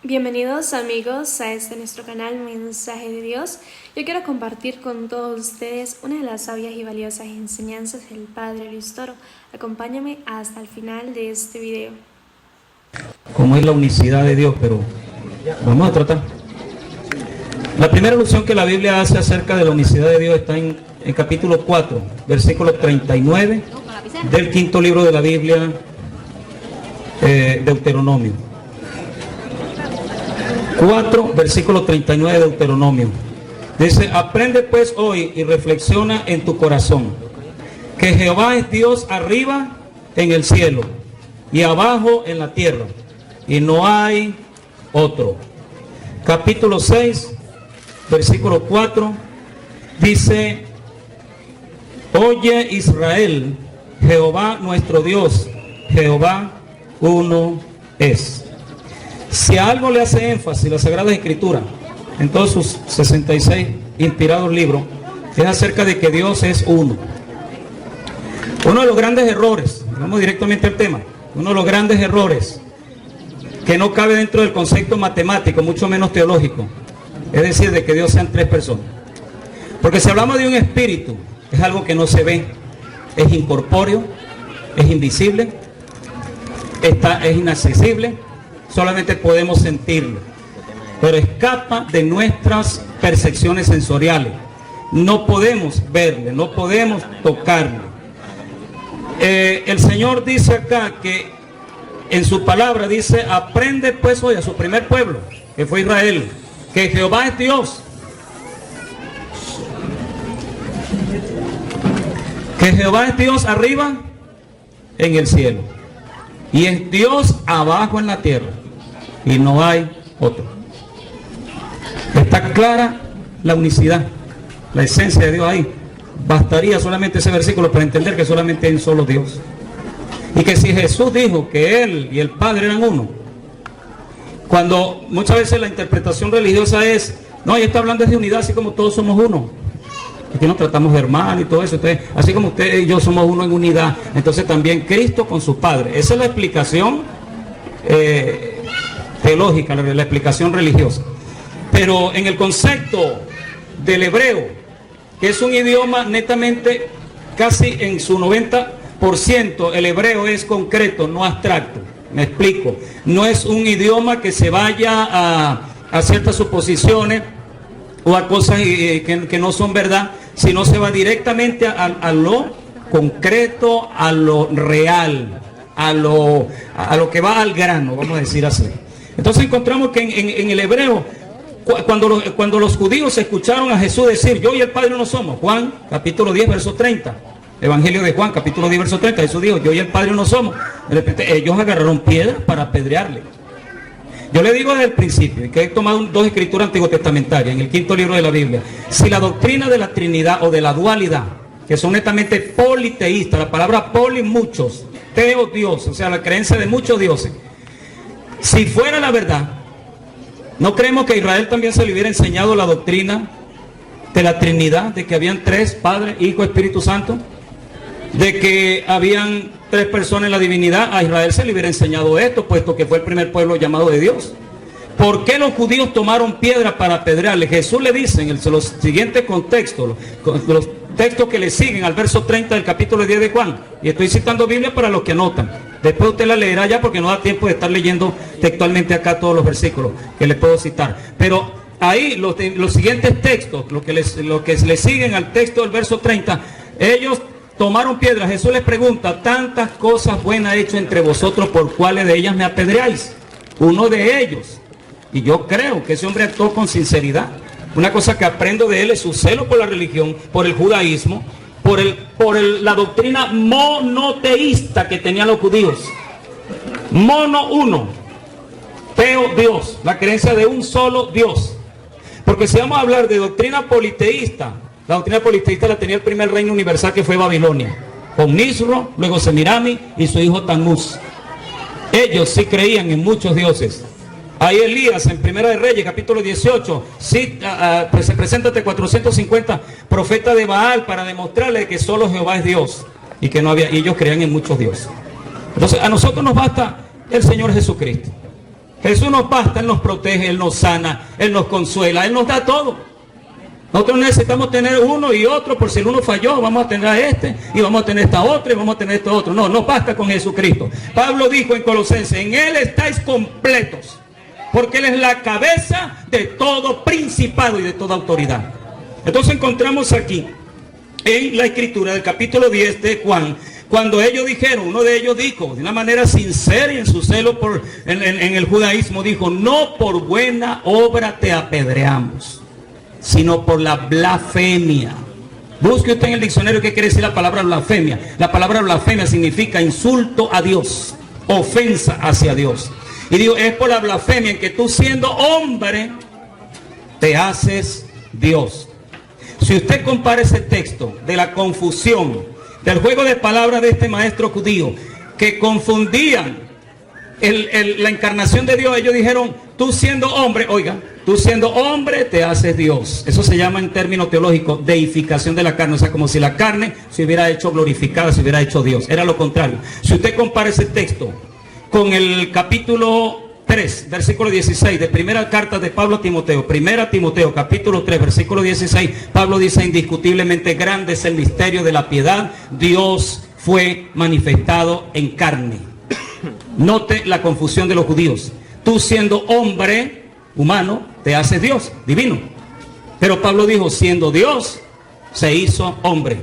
Bienvenidos amigos a este nuestro canal Mensaje de Dios. Yo quiero compartir con todos ustedes una de las sabias y valiosas enseñanzas del Padre Luis Toro. Acompáñame hasta el final de este video. Como es la unicidad de Dios, pero vamos a tratar. La primera alusión que la Biblia hace acerca de la unicidad de Dios está en capítulo 4, versículo 39 del quinto libro de la Biblia, Deuteronomio. 4, versículo 39 de Deuteronomio. Dice: aprende pues hoy y reflexiona en tu corazón que Jehová es Dios arriba en el cielo y abajo en la tierra, y no hay otro. Capítulo 6, versículo 4, dice: oye Israel, Jehová nuestro Dios, Jehová uno es. Si a algo le hace énfasis la Sagrada Escritura en todos sus 66 inspirados libros, es acerca de que Dios es uno. Uno de los grandes errores, vamos directamente al tema, uno de los grandes errores que no cabe dentro del concepto matemático, mucho menos teológico, es decir, de que Dios sean tres personas. Porque si hablamos de un espíritu, es algo que no se ve, es incorpóreo, es invisible, es inaccesible, solamente podemos sentirlo, pero escapa de nuestras percepciones sensoriales. No podemos verle, no podemos tocarle. El Señor dice acá que en su palabra dice: aprende pues hoy a su primer pueblo, que fue Israel, que Jehová es Dios, que Jehová es Dios arriba en el cielo y es Dios abajo en la tierra, y no hay otro. Está clara la unicidad, la esencia de Dios ahí. Bastaría solamente ese versículo para entender que solamente hay un solo Dios, y que si Jesús dijo que Él y el Padre eran uno, cuando muchas veces la interpretación religiosa es: no, ella está hablando de unidad, así como todos somos uno, aquí nos tratamos de hermanos y todo eso, entonces, así como usted y yo somos uno en unidad, entonces también Cristo con su Padre. Esa es la explicación teológica, la explicación religiosa. Pero en el concepto del hebreo, que es un idioma netamente, casi en su 90%, el hebreo es concreto, no abstracto. Me explico. No es un idioma que se vaya a ciertas suposiciones o a cosas que no son verdad, sino se va directamente a lo concreto, a lo real, a lo que va al grano, vamos a decir así. Entonces encontramos que en el hebreo, cuando los judíos escucharon a Jesús decir: yo y el Padre uno somos, Juan capítulo 10 verso 30, Evangelio de Juan capítulo 10 verso 30, Jesús dijo: yo y el Padre uno somos. De repente ellos agarraron piedras para apedrearle. Yo le digo desde el principio, y que he tomado dos escrituras antiguotestamentarias en el quinto libro de la Biblia: si la doctrina de la Trinidad o de la dualidad, que son netamente politeístas, la palabra poli, muchos, teo, Dios, o sea, la creencia de muchos dioses, si fuera la verdad, ¿no creemos que a Israel también se le hubiera enseñado la doctrina de la Trinidad, de que habían tres, Padre, Hijo, Espíritu Santo, de que habían tres personas en la divinidad? A Israel se le hubiera enseñado esto, puesto que fue el primer pueblo llamado de Dios. ¿Por qué los judíos tomaron piedra para apedrearle? Jesús le dice en los siguientes contextos, los textos que le siguen al verso 30 del capítulo 10 de Juan, y estoy citando Biblia para los que anotan, después usted la leerá ya, porque no da tiempo de estar leyendo textualmente acá todos los versículos que le puedo citar, pero ahí los siguientes textos, lo que le siguen al texto del verso 30, ellos tomaron piedra. Jesús les pregunta: tantas cosas buenas he hecho entre vosotros, ¿por cuáles de ellas me apedreáis? Uno de ellos, y yo creo que ese hombre actuó con sinceridad. Una cosa que aprendo de él es su celo por la religión, por el judaísmo, por la doctrina monoteísta que tenían los judíos. Mono, uno, teo, Dios, la creencia de un solo Dios. Porque si vamos a hablar de doctrina politeísta, la doctrina politeísta la tenía el primer reino universal, que fue Babilonia, con Nisro, luego Semirami y su hijo Tammuz. Ellos sí creían en muchos dioses. Ahí Elías en Primera de Reyes capítulo 18 sí, pues se presenta ante 450 profetas de Baal para demostrarle que solo Jehová es Dios y que no había, y ellos creían en muchos dioses. Entonces a nosotros nos basta el Señor Jesucristo. Jesús nos basta, Él nos protege, Él nos sana, Él nos consuela, Él nos da todo. Nosotros necesitamos tener uno y otro, por si el uno falló, vamos a tener a este, y vamos a tener esta otra, y vamos a tener esto otro. No, nos basta con Jesucristo. Pablo dijo en Colosenses, en Él estáis completos, porque Él es la cabeza de todo principado y de toda autoridad. Entonces encontramos aquí, en la escritura del capítulo 10 de Juan, cuando ellos dijeron, uno de ellos dijo, de una manera sincera y en su celo en el judaísmo, dijo, no por buena obra te apedreamos, sino por la blasfemia. Busque usted en el diccionario qué quiere decir la palabra blasfemia. La palabra blasfemia significa insulto a Dios, ofensa hacia Dios. Y digo, es por la blasfemia en que tú siendo hombre te haces Dios. Si usted compara ese texto de la confusión, del juego de palabras de este maestro judío, que confundían la encarnación de Dios, ellos dijeron, tú siendo hombre, oiga, tú siendo hombre te haces Dios. Eso se llama en términos teológicos deificación de la carne, o sea, como si la carne se hubiera hecho glorificada, se hubiera hecho Dios. Era lo contrario. Si usted compara ese texto con el capítulo 3, versículo 16, de primera carta de Pablo a Timoteo, primera Timoteo, capítulo 3, versículo 16, Pablo dice, indiscutiblemente grande es el misterio de la piedad, Dios fue manifestado en carne. Note la confusión de los judíos. Tú siendo hombre humano, te haces Dios, divino. Pero Pablo dijo, siendo Dios, se hizo hombre.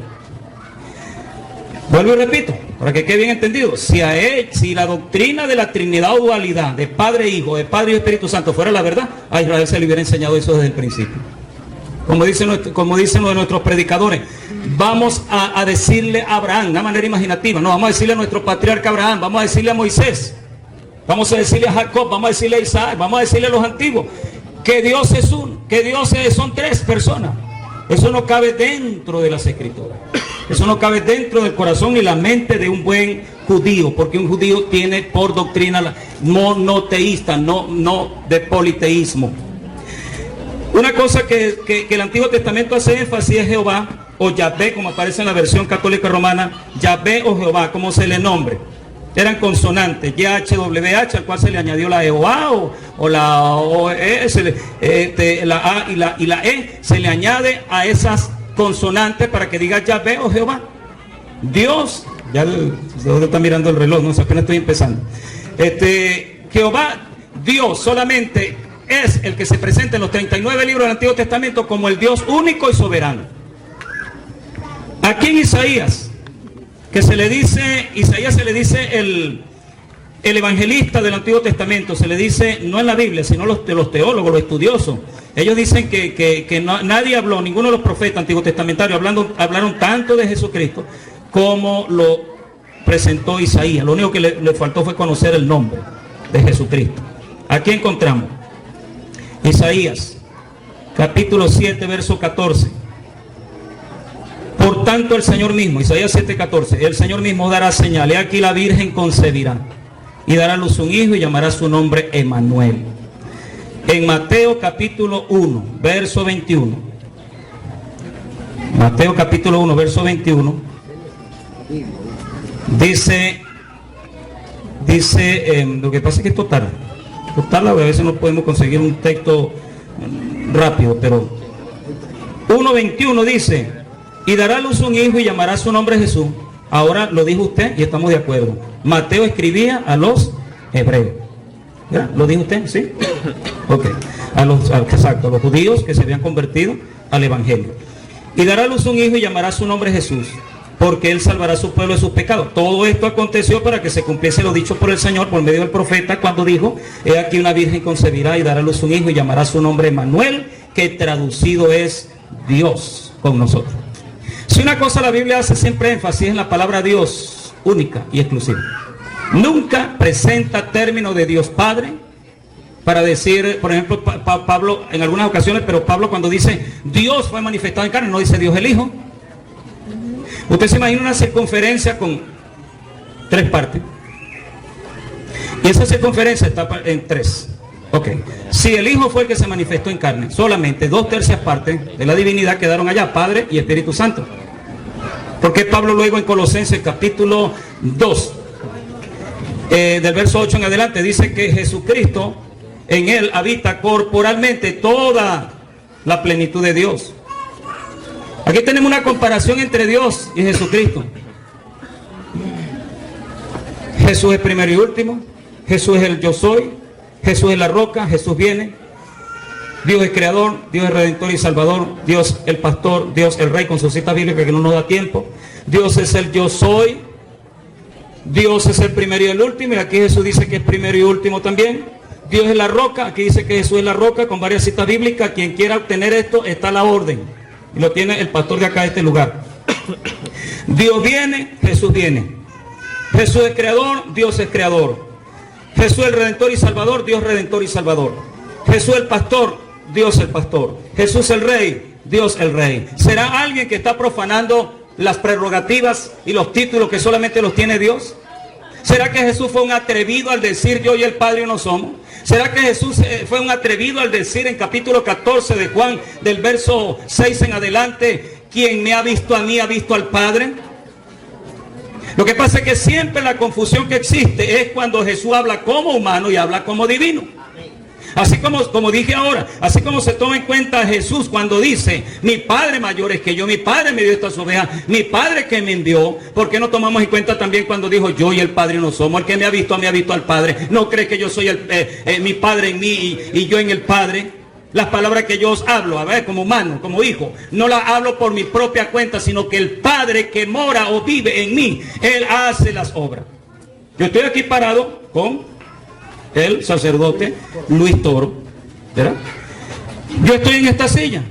Vuelvo y repito, para que quede bien entendido, si la doctrina de la Trinidad o dualidad, de Padre e Hijo, de Padre y Espíritu Santo fuera la verdad, a Israel se le hubiera enseñado eso desde el principio. Como dicen uno de nuestros predicadores, vamos a decirle a Abraham, de una manera imaginativa, no, vamos a decirle a nuestro patriarca Abraham, vamos a decirle a Moisés, vamos a decirle a Jacob, vamos a decirle a Isaac, vamos a decirle a los antiguos, que Dios es uno, que Dios son tres personas. Eso no cabe dentro de las escrituras. Eso no cabe dentro del corazón y la mente de un buen judío, porque un judío tiene por doctrina monoteísta, no de politeísmo. Una cosa que el Antiguo Testamento hace énfasis es Jehová, o Yahvé, como aparece en la versión católica romana, Yahvé o Jehová, como se le nombre. Eran consonantes, YHWH, al cual se le añadió la Jehová o la OE, la A y la E, se le añade a esas consonantes para que diga Yahvé o Jehová. Dios, ya usted está mirando el reloj, no sé, apenas estoy empezando. Jehová, Dios solamente es el que se presenta en los 39 libros del Antiguo Testamento como el Dios único y soberano. Aquí en Isaías, que se le dice, Isaías se le dice el evangelista del Antiguo Testamento, se le dice, no en la Biblia, sino los teólogos, los estudiosos. Ellos dicen que nadie habló, ninguno de los profetas antiguo testamentarios hablaron tanto de Jesucristo como lo presentó Isaías. Lo único que le faltó fue conocer el nombre de Jesucristo. Aquí encontramos Isaías, capítulo 7, verso 14. Por tanto el Señor mismo, Isaías 7:14, el Señor mismo dará señal, he aquí la Virgen concebirá y dará a luz un hijo y llamará su nombre Emmanuel. En Mateo capítulo 1, verso 21. Mateo capítulo 1, verso 21. Dice, lo que pasa es que esto tarda, a veces no podemos conseguir un texto rápido, pero 1:21 dice, y dará a luz un hijo y llamará su nombre Jesús. Ahora lo dijo usted y estamos de acuerdo. Mateo escribía a los hebreos. ¿Ya? ¿Lo dijo usted? ¿Sí? Ok. A los judíos que se habían convertido al evangelio. Y dará a luz un hijo y llamará su nombre Jesús, porque él salvará a su pueblo de sus pecados. Todo esto aconteció para que se cumpliese lo dicho por el Señor por medio del profeta cuando dijo, he aquí una virgen concebirá y dará a luz un hijo y llamará su nombre Emmanuel, que traducido es Dios con nosotros. Si una cosa la Biblia hace siempre énfasis en la palabra Dios, única y exclusiva. Nunca presenta término de Dios Padre para decir, por ejemplo, Pablo en algunas ocasiones, pero Pablo cuando dice Dios fue manifestado en carne, no dice Dios el Hijo. Usted se imagina una circunferencia con 3 partes. Y esa circunferencia está en 3. Ok. Si el Hijo fue el que se manifestó en carne, solamente 2/3 partes de la divinidad quedaron allá, Padre y Espíritu Santo. Porque Pablo luego en Colosenses capítulo 2, del verso 8 en adelante, dice que Jesucristo en Él habita corporalmente toda la plenitud de Dios. Aquí tenemos una comparación entre Dios y Jesucristo. Jesús es primero y último. Jesús es el yo soy. Jesús es la roca. Jesús viene. Dios es creador. Dios es redentor y salvador. Dios el pastor. Dios el rey, con su cita bíblica que no nos da tiempo. Dios es el yo soy. Dios es el primero y el último. Y aquí Jesús dice que es primero y último también. Dios es la roca. Aquí dice que Jesús es la roca, con varias citas bíblicas. Quien quiera obtener esto, está a la orden. Y lo tiene el pastor de acá de este lugar. Dios viene, Jesús viene. Jesús es creador, Dios es creador. Jesús el redentor y salvador, Dios redentor y salvador. Jesús el pastor, Dios el pastor. Jesús el rey, Dios el rey. ¿Será alguien que está profanando las prerrogativas y los títulos que solamente los tiene Dios? ¿Será que Jesús fue un atrevido al decir yo y el Padre uno somos? ¿Será que Jesús fue un atrevido al decir en capítulo 14 de Juan, del verso 6 en adelante, quien me ha visto a mí ha visto al Padre? Lo que pasa es que siempre la confusión que existe es cuando Jesús habla como humano y habla como divino. Así como dije ahora, así como se toma en cuenta a Jesús cuando dice, mi Padre mayor es que yo, mi Padre me dio estas ovejas, mi Padre que me envió. ¿Por qué no tomamos en cuenta también cuando dijo, yo y el Padre no somos? El que me ha visto a mí ha visto al Padre. ¿No cree que yo soy mi Padre en mí y yo en el Padre? Las palabras que yo os hablo, a ver, como humano, como hijo, no las hablo por mi propia cuenta, sino que el Padre que mora o vive en mí, Él hace las obras. Yo estoy aquí parado con el sacerdote Luis Toro, ¿verdad? Yo estoy en esta silla.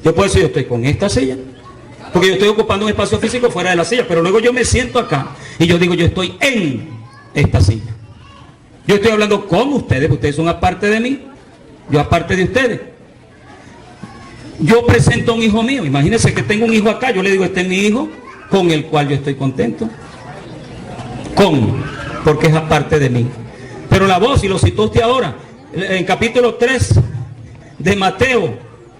Yo puedo decir, yo estoy con esta silla, porque yo estoy ocupando un espacio físico fuera de la silla, pero luego yo me siento acá y yo digo, yo estoy en esta silla. Yo estoy hablando con ustedes, ustedes son aparte de mí, yo aparte de ustedes. Yo presento a un hijo mío. Imagínense que tengo un hijo acá. Yo le digo, este es mi hijo, con el cual yo estoy contento. Porque es aparte de mí. Pero la voz, y lo citó usted ahora, en capítulo 3 de Mateo,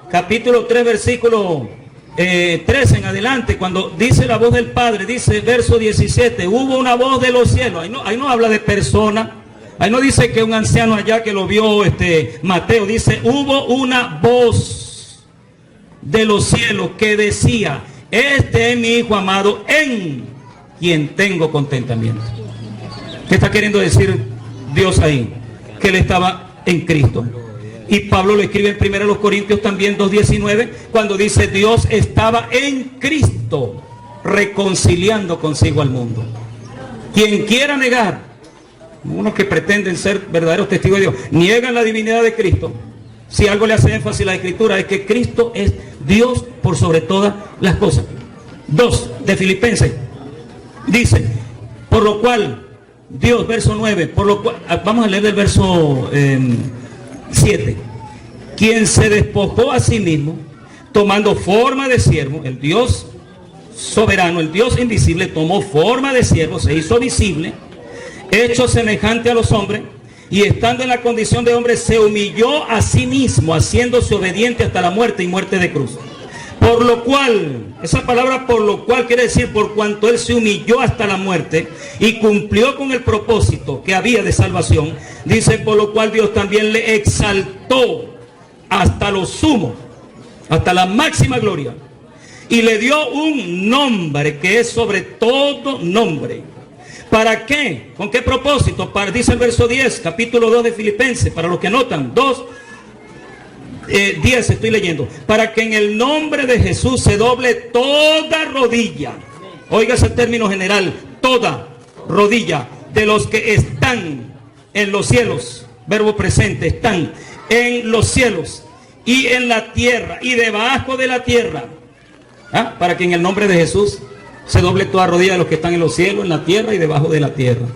capítulo 3, versículo 13 en adelante, cuando dice la voz del Padre, dice verso 17, hubo una voz de los cielos. Ahí no habla de persona. Ahí no dice que un anciano allá que lo vio Mateo, dice, hubo una voz de los cielos que decía, este es mi hijo amado en quien tengo contentamiento. ¿Qué está queriendo decir Dios ahí? Que él estaba en Cristo. Y Pablo lo escribe en 1 Corintios también 2:19, cuando dice, Dios estaba en Cristo reconciliando consigo al mundo. Quien quiera negar, unos que pretenden ser verdaderos testigos de Dios, niegan la divinidad de Cristo. Si algo le hace énfasis a la Escritura es que Cristo es Dios por sobre todas las cosas. 2 de Filipenses dice, por lo cual Dios, verso 9, por lo cual, vamos a leer del verso 7, quien se despojó a sí mismo, tomando forma de siervo, el Dios soberano, el Dios invisible, tomó forma de siervo, se hizo visible, hecho semejante a los hombres, y estando en la condición de hombre, se humilló a sí mismo, haciéndose obediente hasta la muerte y muerte de cruz. Por lo cual, esa palabra por lo cual quiere decir por cuanto él se humilló hasta la muerte y cumplió con el propósito que había de salvación, dice, por lo cual Dios también le exaltó hasta lo sumo, hasta la máxima gloria, y le dio un nombre que es sobre todo nombre. ¿Para qué? ¿Con qué propósito? Dice el verso 10, capítulo 2 de Filipenses, para los que notan, 10 estoy leyendo. Para que en el nombre de Jesús se doble toda rodilla. Oiga ese término general, toda rodilla de los que están en los cielos. Verbo presente, están en los cielos y en la tierra y debajo de la tierra. Para que en el nombre de Jesús se doble toda rodilla de los que están en los cielos, en la tierra y debajo de la tierra.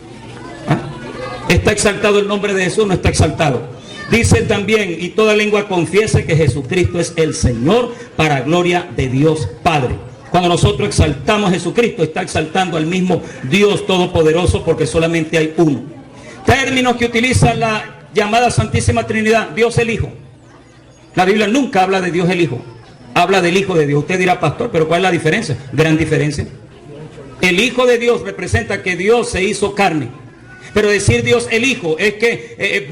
¿Está exaltado el nombre de Jesús? No está exaltado. Dice también, y toda lengua confiese que Jesucristo es el Señor, para gloria de Dios Padre. Cuando nosotros exaltamos a Jesucristo, está exaltando al mismo Dios Todopoderoso, porque solamente hay uno. Términos que utiliza la llamada Santísima Trinidad, Dios el Hijo. La Biblia nunca habla de Dios el Hijo, habla del Hijo de Dios. Usted dirá, pastor, pero ¿cuál es la diferencia? Gran diferencia. El Hijo de Dios representa que Dios se hizo carne. Pero decir Dios el Hijo es que,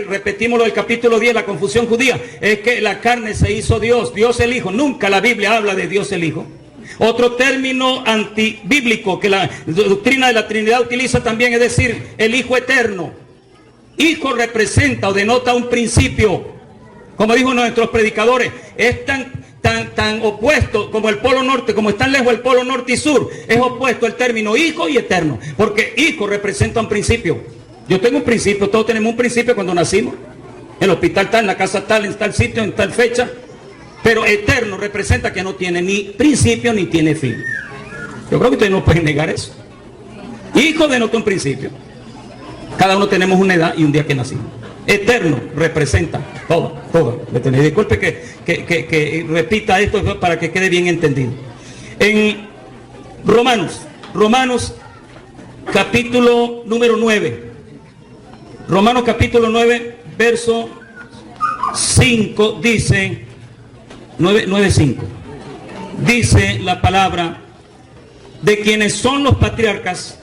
repetimos lo del capítulo 10, la confusión judía, es que la carne se hizo Dios, Dios el Hijo. Nunca la Biblia habla de Dios el Hijo. Otro término antibíblico que la doctrina de la Trinidad utiliza también es decir, el Hijo eterno. Hijo representa o denota un principio. Como dijo nuestros predicadores, es tan opuesto como el polo norte, como están lejos el polo norte y sur, es opuesto el término hijo y eterno, porque hijo representa un principio. Yo tengo un principio, todos tenemos un principio cuando nacimos, en el hospital tal, en la casa tal, en tal sitio, en tal fecha, pero eterno representa que no tiene ni principio ni tiene fin. Yo creo que ustedes no pueden negar eso. Hijo denota un principio. Cada uno tenemos una edad y un día que nacimos. Eterno representa todo. Disculpe que repita esto para que quede bien entendido. En Romanos capítulo número 9. Romanos capítulo 9, verso 5 dice, 9:5. Dice la palabra, de quienes son los patriarcas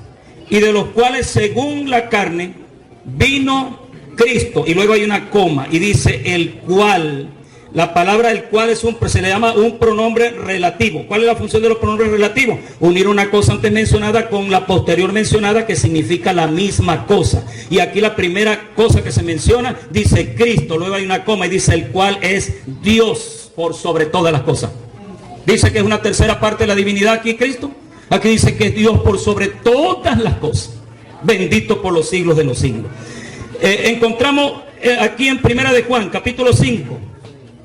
y de los cuales según la carne vino Cristo, y luego hay una coma y dice el cual. La palabra el cual se le llama un pronombre relativo. ¿Cuál es la función de los pronombres relativos? Unir una cosa antes mencionada con la posterior mencionada, que significa la misma cosa. Y aquí la primera cosa que se menciona dice Cristo, luego hay una coma y dice el cual es Dios por sobre todas las cosas. Dice que es una tercera parte de la divinidad aquí Cristo. Aquí dice que es Dios por sobre todas las cosas, bendito por los siglos de los siglos. Encontramos aquí en Primera de Juan, capítulo 5.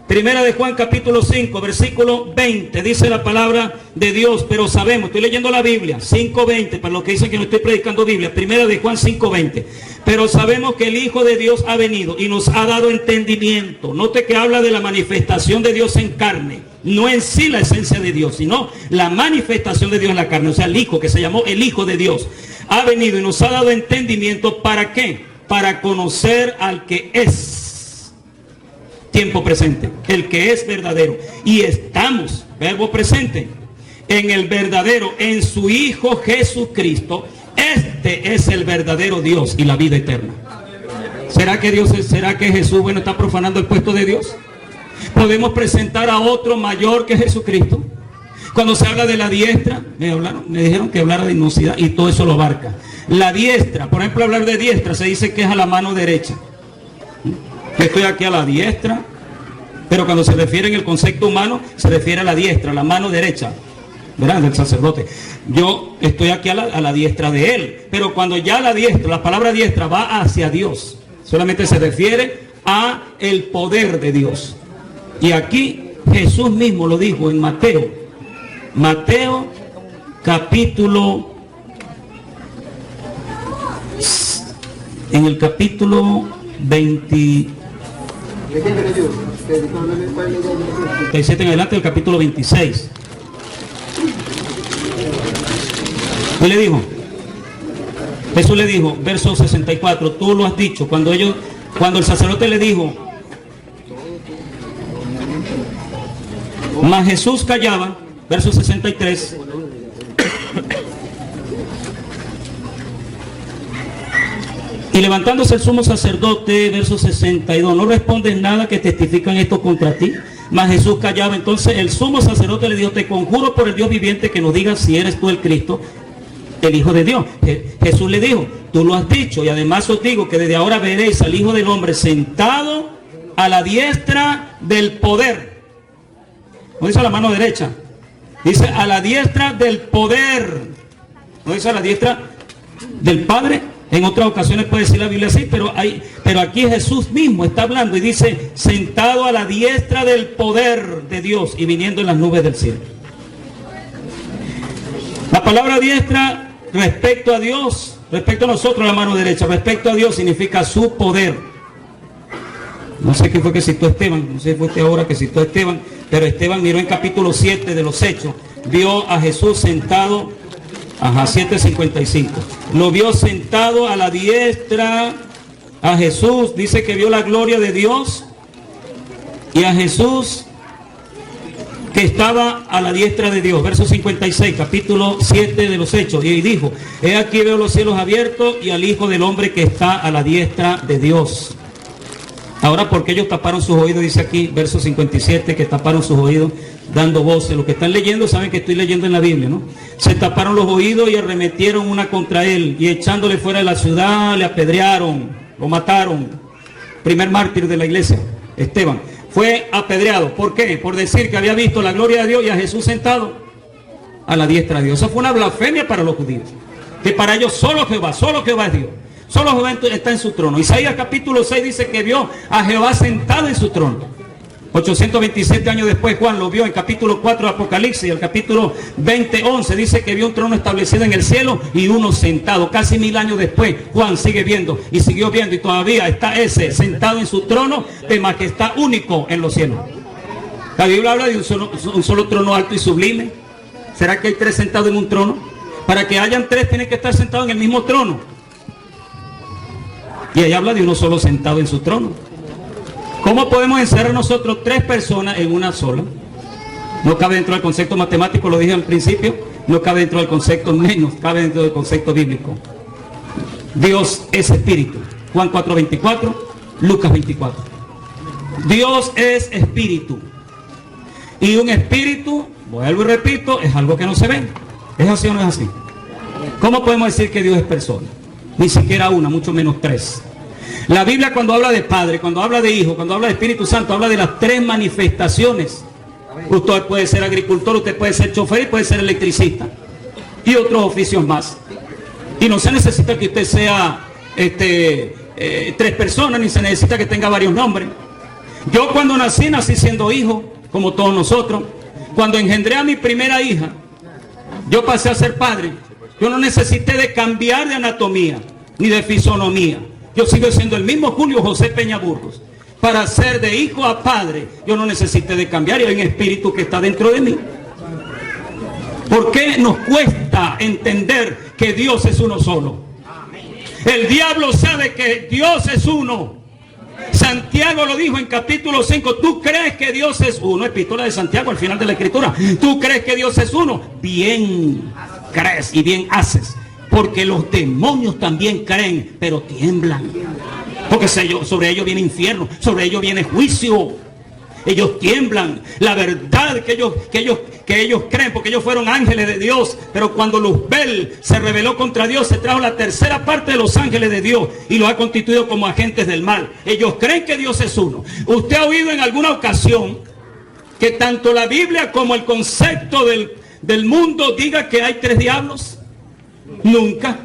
Primera de Juan, capítulo 5, versículo 20. Dice la palabra de Dios, pero sabemos, estoy leyendo la Biblia, 5:20, para los que dicen que no estoy predicando Biblia. Primera de Juan 5:20. Pero sabemos que el Hijo de Dios ha venido y nos ha dado entendimiento. Note que habla de la manifestación de Dios en carne. No en sí la esencia de Dios, sino la manifestación de Dios en la carne. O sea, el Hijo, que se llamó el Hijo de Dios, ha venido y nos ha dado entendimiento. ¿Para qué? Para conocer al que es, tiempo presente, el que es verdadero. Y estamos, verbo presente, en el verdadero, en su Hijo Jesucristo. Este es el verdadero Dios y la vida eterna. ¿Será que Jesús, está profanando el puesto de Dios? ¿Podemos presentar a otro mayor que Jesucristo? Cuando se habla de la diestra, me dijeron que hablara de inocidad y todo eso lo abarca. La diestra, por ejemplo, hablar de diestra se dice que es a la mano derecha. Yo estoy aquí a la diestra, pero cuando se refiere en el concepto humano, se refiere a la diestra, a la mano derecha, ¿verdad? Del sacerdote. Yo estoy aquí a la diestra de él, pero cuando ya la palabra diestra va hacia Dios, solamente se refiere a el poder de Dios. Y aquí Jesús mismo lo dijo en Mateo capítulo, en el capítulo 27 en adelante, del capítulo 26. Y le dijo, Jesús le dijo, verso 64, tú lo has dicho. Cuando el sacerdote le dijo, mas Jesús callaba, verso 63. Y levantándose el sumo sacerdote, verso 62, no respondes nada que testifican esto contra ti. Mas Jesús callaba. Entonces el sumo sacerdote le dijo, te conjuro por el Dios viviente que nos digas si eres tú el Cristo, el Hijo de Dios. Jesús le dijo, tú lo has dicho, y además os digo que desde ahora veréis al Hijo del Hombre sentado a la diestra del poder. No dice a la mano derecha, dice a la diestra del poder. No dice a la diestra del Padre. En otras ocasiones puede decir la Biblia así, pero aquí Jesús mismo está hablando y dice, sentado a la diestra del poder de Dios y viniendo en las nubes del cielo. La palabra diestra respecto a Dios, respecto a nosotros, la mano derecha, respecto a Dios significa su poder. No sé quién fue que citó Esteban, no sé si fue este ahora que citó Esteban, pero Esteban miró en capítulo 7 de los Hechos, vio a Jesús sentado, 7:55, lo vio sentado a la diestra a Jesús, dice que vio la gloria de Dios y a Jesús que estaba a la diestra de Dios. Verso 56, capítulo 7 de los Hechos. Y dijo, he aquí veo los cielos abiertos y al Hijo del Hombre que está a la diestra de Dios. Ahora, ¿por qué ellos taparon sus oídos? Dice aquí, verso 57, que taparon sus oídos dando voces. Los que están leyendo saben que estoy leyendo en la Biblia, ¿no? Se taparon los oídos y arremetieron una contra él, y echándole fuera de la ciudad, le apedrearon, lo mataron. Primer mártir de la iglesia, Esteban, fue apedreado. ¿Por qué? Por decir que había visto la gloria de Dios y a Jesús sentado a la diestra de Dios. Eso fue una blasfemia para los judíos, que para ellos solo Jehová es Dios. Solo Jehová está en su trono. Isaías capítulo 6 dice que vio a Jehová sentado en su trono. 827 años después Juan lo vio en capítulo 4 de Apocalipsis. El capítulo 20:11 dice que vio un trono establecido en el cielo y uno sentado. Casi 1000 años después Juan sigue viendo y siguió viendo, y todavía está ese sentado en su trono de majestad único en los cielos. La Biblia habla de un solo trono alto y sublime. ¿Será que hay tres sentados en un trono? Para que hayan tres tienen que estar sentados en el mismo trono. Y ahí habla de uno solo sentado en su trono. ¿Cómo podemos encerrar nosotros tres personas en una sola? No cabe dentro del concepto matemático, lo dije al principio. No cabe dentro del concepto, menos cabe dentro del concepto bíblico. Dios es espíritu. Juan 4:24, Lucas 24. Dios es espíritu. Y un espíritu, vuelvo y repito, es algo que no se ve. ¿Es así o no es así? ¿Cómo podemos decir que Dios es persona? Ni siquiera una, mucho menos tres. La Biblia, cuando habla de Padre, cuando habla de Hijo, cuando habla de Espíritu Santo, habla de las tres manifestaciones. Usted puede ser agricultor, usted puede ser chofer y puede ser electricista. Y otros oficios más. Y no se necesita que usted sea tres personas, ni se necesita que tenga varios nombres. Yo cuando nací siendo hijo, como todos nosotros. Cuando engendré a mi primera hija, yo pasé a ser padre. Yo no necesité de cambiar de anatomía, ni de fisonomía. Yo sigo siendo el mismo Julio José Peña Burgos. Para ser de hijo a padre, yo no necesité de cambiar, y hay un espíritu que está dentro de mí. ¿Por qué nos cuesta entender que Dios es uno solo? El diablo sabe que Dios es uno. Santiago lo dijo en capítulo 5. ¿Tú crees que Dios es uno? Epístola de Santiago, al final de la escritura. ¿Tú crees que Dios es uno? Bien crees y bien haces. Porque los demonios también creen, pero tiemblan. Porque sobre ellos viene infierno, sobre ellos viene juicio. Ellos tiemblan. La verdad que ellos creen, porque ellos fueron ángeles de Dios. Pero cuando Luzbel se rebeló contra Dios, se trajo la tercera parte de los ángeles de Dios y los ha constituido como agentes del mal. Ellos creen que Dios es uno. ¿Usted ha oído en alguna ocasión que tanto la Biblia como el concepto del mundo diga que hay tres diablos? Nunca.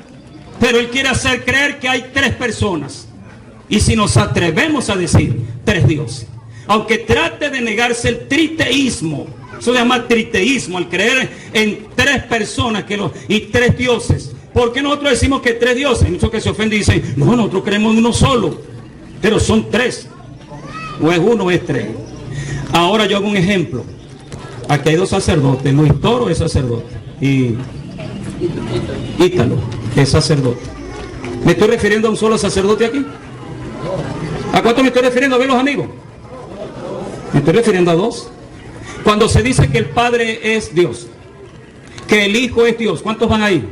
Pero él quiere hacer creer que hay tres personas. Y si nos atrevemos a decir tres dioses, aunque trate de negarse el triteísmo, eso se llama triteísmo, al creer en tres personas y tres dioses. ¿Por qué nosotros decimos que tres dioses? Hay muchos que se ofenden y dicen, no, nosotros creemos en uno solo, pero son tres. O es uno o es tres. Ahora yo hago un ejemplo. Aquí hay dos sacerdotes. Luis Toro es sacerdote y Ítalo es sacerdote. ¿Me estoy refiriendo a un solo sacerdote aquí? ¿A cuánto me estoy refiriendo? A ver, los amigos. Me estoy refiriendo a dos. Cuando se dice que el Padre es Dios, que el Hijo es Dios, ¿cuántos van ahí?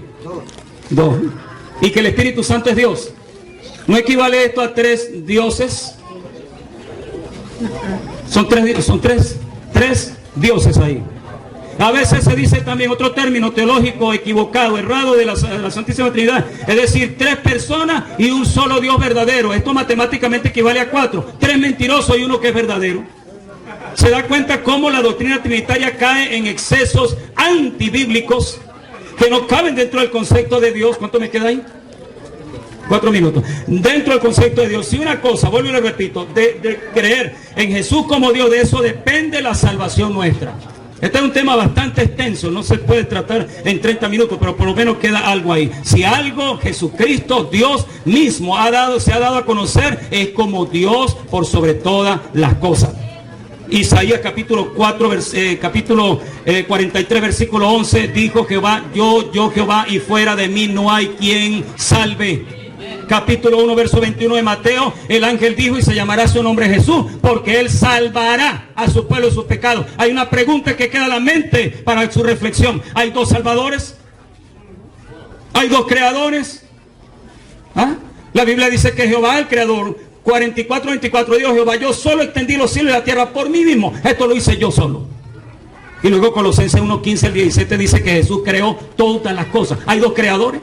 Dos. Y que el Espíritu Santo es Dios. ¿No equivale esto a tres dioses? Son tres dioses ahí. A veces se dice también otro término teológico equivocado, errado de la Santísima Trinidad. Es decir, tres personas y un solo Dios verdadero. Esto matemáticamente equivale a cuatro. Tres mentirosos y uno que es verdadero. ¿Se da cuenta cómo la doctrina trinitaria cae en excesos antibíblicos que no caben dentro del concepto de Dios? ¿Cuánto me queda ahí? 4 minutos. Dentro del concepto de Dios, si una cosa, vuelvo y le repito, de creer en Jesús como Dios, de eso depende la salvación nuestra. Este es un tema bastante extenso, no se puede tratar en 30 minutos, pero por lo menos queda algo ahí. Si algo Jesucristo, Dios mismo se ha dado a conocer, es como Dios por sobre todas las cosas. Isaías capítulo 43 versículo 11 dijo Jehová, yo Jehová, y fuera de mí no hay quien salve. capítulo 1, verso 21 de Mateo, el ángel dijo: y se llamará su nombre Jesús, porque él salvará a su pueblo de sus pecados. Hay una pregunta que queda en la mente para su reflexión. ¿Hay dos salvadores? ¿Hay dos creadores? ¿Ah? La Biblia dice que Jehová, el creador, 44:24, dijo Jehová: yo solo extendí los cielos y la tierra por mí mismo. Esto lo hice yo solo. Y luego Colosenses 1:15 al 17 dice que Jesús creó todas las cosas. ¿Hay dos creadores?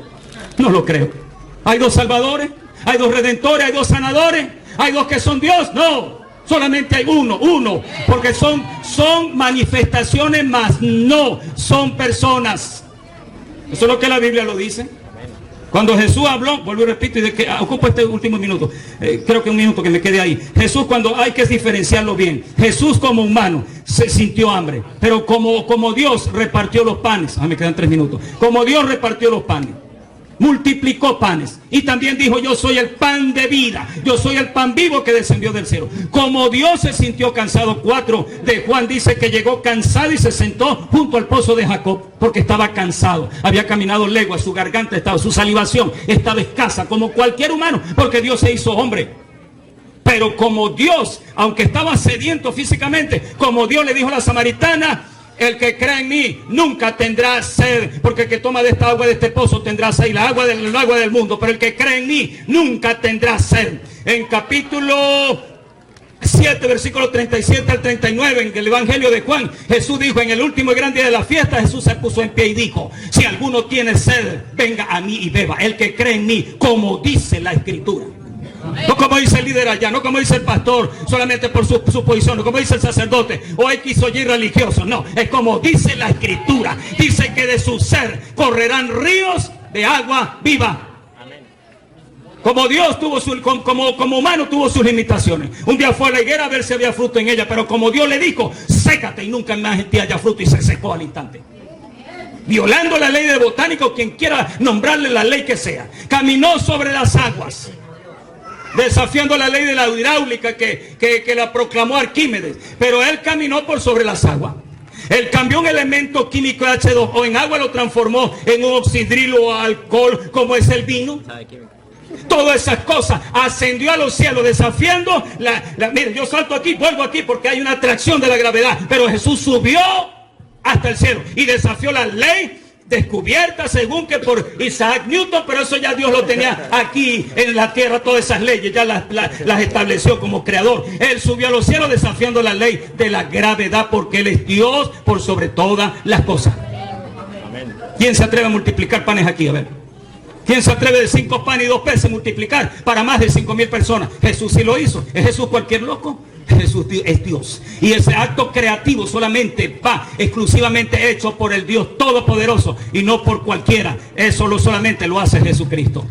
No lo creo. ¿Hay dos salvadores? ¿Hay dos redentores? ¿Hay dos sanadores? ¿Hay dos que son Dios? No. Solamente hay uno. Porque son manifestaciones más, no son personas. Eso es lo que la Biblia lo dice. Cuando Jesús habló, vuelvo y repito, y de que ocupo este último minuto, creo que un minuto que me quede ahí. Jesús, cuando hay que diferenciarlo bien, Jesús como humano se sintió hambre, pero como Dios repartió los panes, me quedan 3 minutos, como Dios repartió los panes, multiplicó panes, y también dijo: yo soy el pan de vida, yo soy el pan vivo que descendió del cielo. Como Dios se sintió cansado, 4 de Juan dice que llegó cansado y se sentó junto al pozo de Jacob, porque estaba cansado, había caminado leguas, su garganta estaba, su salivación estaba escasa, como cualquier humano, porque Dios se hizo hombre. Pero como Dios, aunque estaba sediento físicamente, como Dios le dijo a la samaritana: el que cree en mí nunca tendrá sed, porque el que toma de esta agua de este pozo tendrá sed, y el agua del mundo, pero el que cree en mí nunca tendrá sed. En capítulo 7, versículo 37 al 39, en el Evangelio de Juan, Jesús dijo: en el último y gran día de la fiesta, Jesús se puso en pie y dijo: si alguno tiene sed, venga a mí y beba. El que cree en mí, como dice la Escritura. No como dice el líder allá, no como dice el pastor, solamente por su posición, no como dice el sacerdote o X o Y religioso. No, es como dice la Escritura. Dice que de su ser correrán ríos de agua viva. Como Dios tuvo como humano tuvo sus limitaciones. Un día fue a la higuera a ver si había fruto en ella, pero como Dios le dijo: sécate y nunca más en ti haya fruto, y se secó al instante. Violando la ley de botánico, quien quiera nombrarle la ley que sea. Caminó sobre las aguas, desafiando la ley de la hidráulica que la proclamó Arquímedes, pero él caminó por sobre las aguas. Él cambió un elemento químico H2O en agua, lo transformó en un oxidrilo o alcohol, como es el vino. Todas esas cosas, ascendió a los cielos desafiando miren, yo salto aquí, vuelvo aquí porque hay una atracción de la gravedad, pero Jesús subió hasta el cielo y desafió la ley descubierta según que por Isaac Newton, pero eso ya Dios lo tenía aquí en la tierra. Todas esas leyes ya las estableció como creador. Él subió a los cielos desafiando la ley de la gravedad, porque Él es Dios por sobre todas las cosas. ¿Quién se atreve a multiplicar panes aquí? A ver, ¿quién se atreve de 5 panes y 2 peces multiplicar para más de 5,000 personas? Jesús sí lo hizo. ¿Es Jesús cualquier loco? Jesús es Dios, y ese acto creativo solamente va exclusivamente hecho por el Dios Todopoderoso y no por cualquiera. Eso solamente lo hace Jesucristo.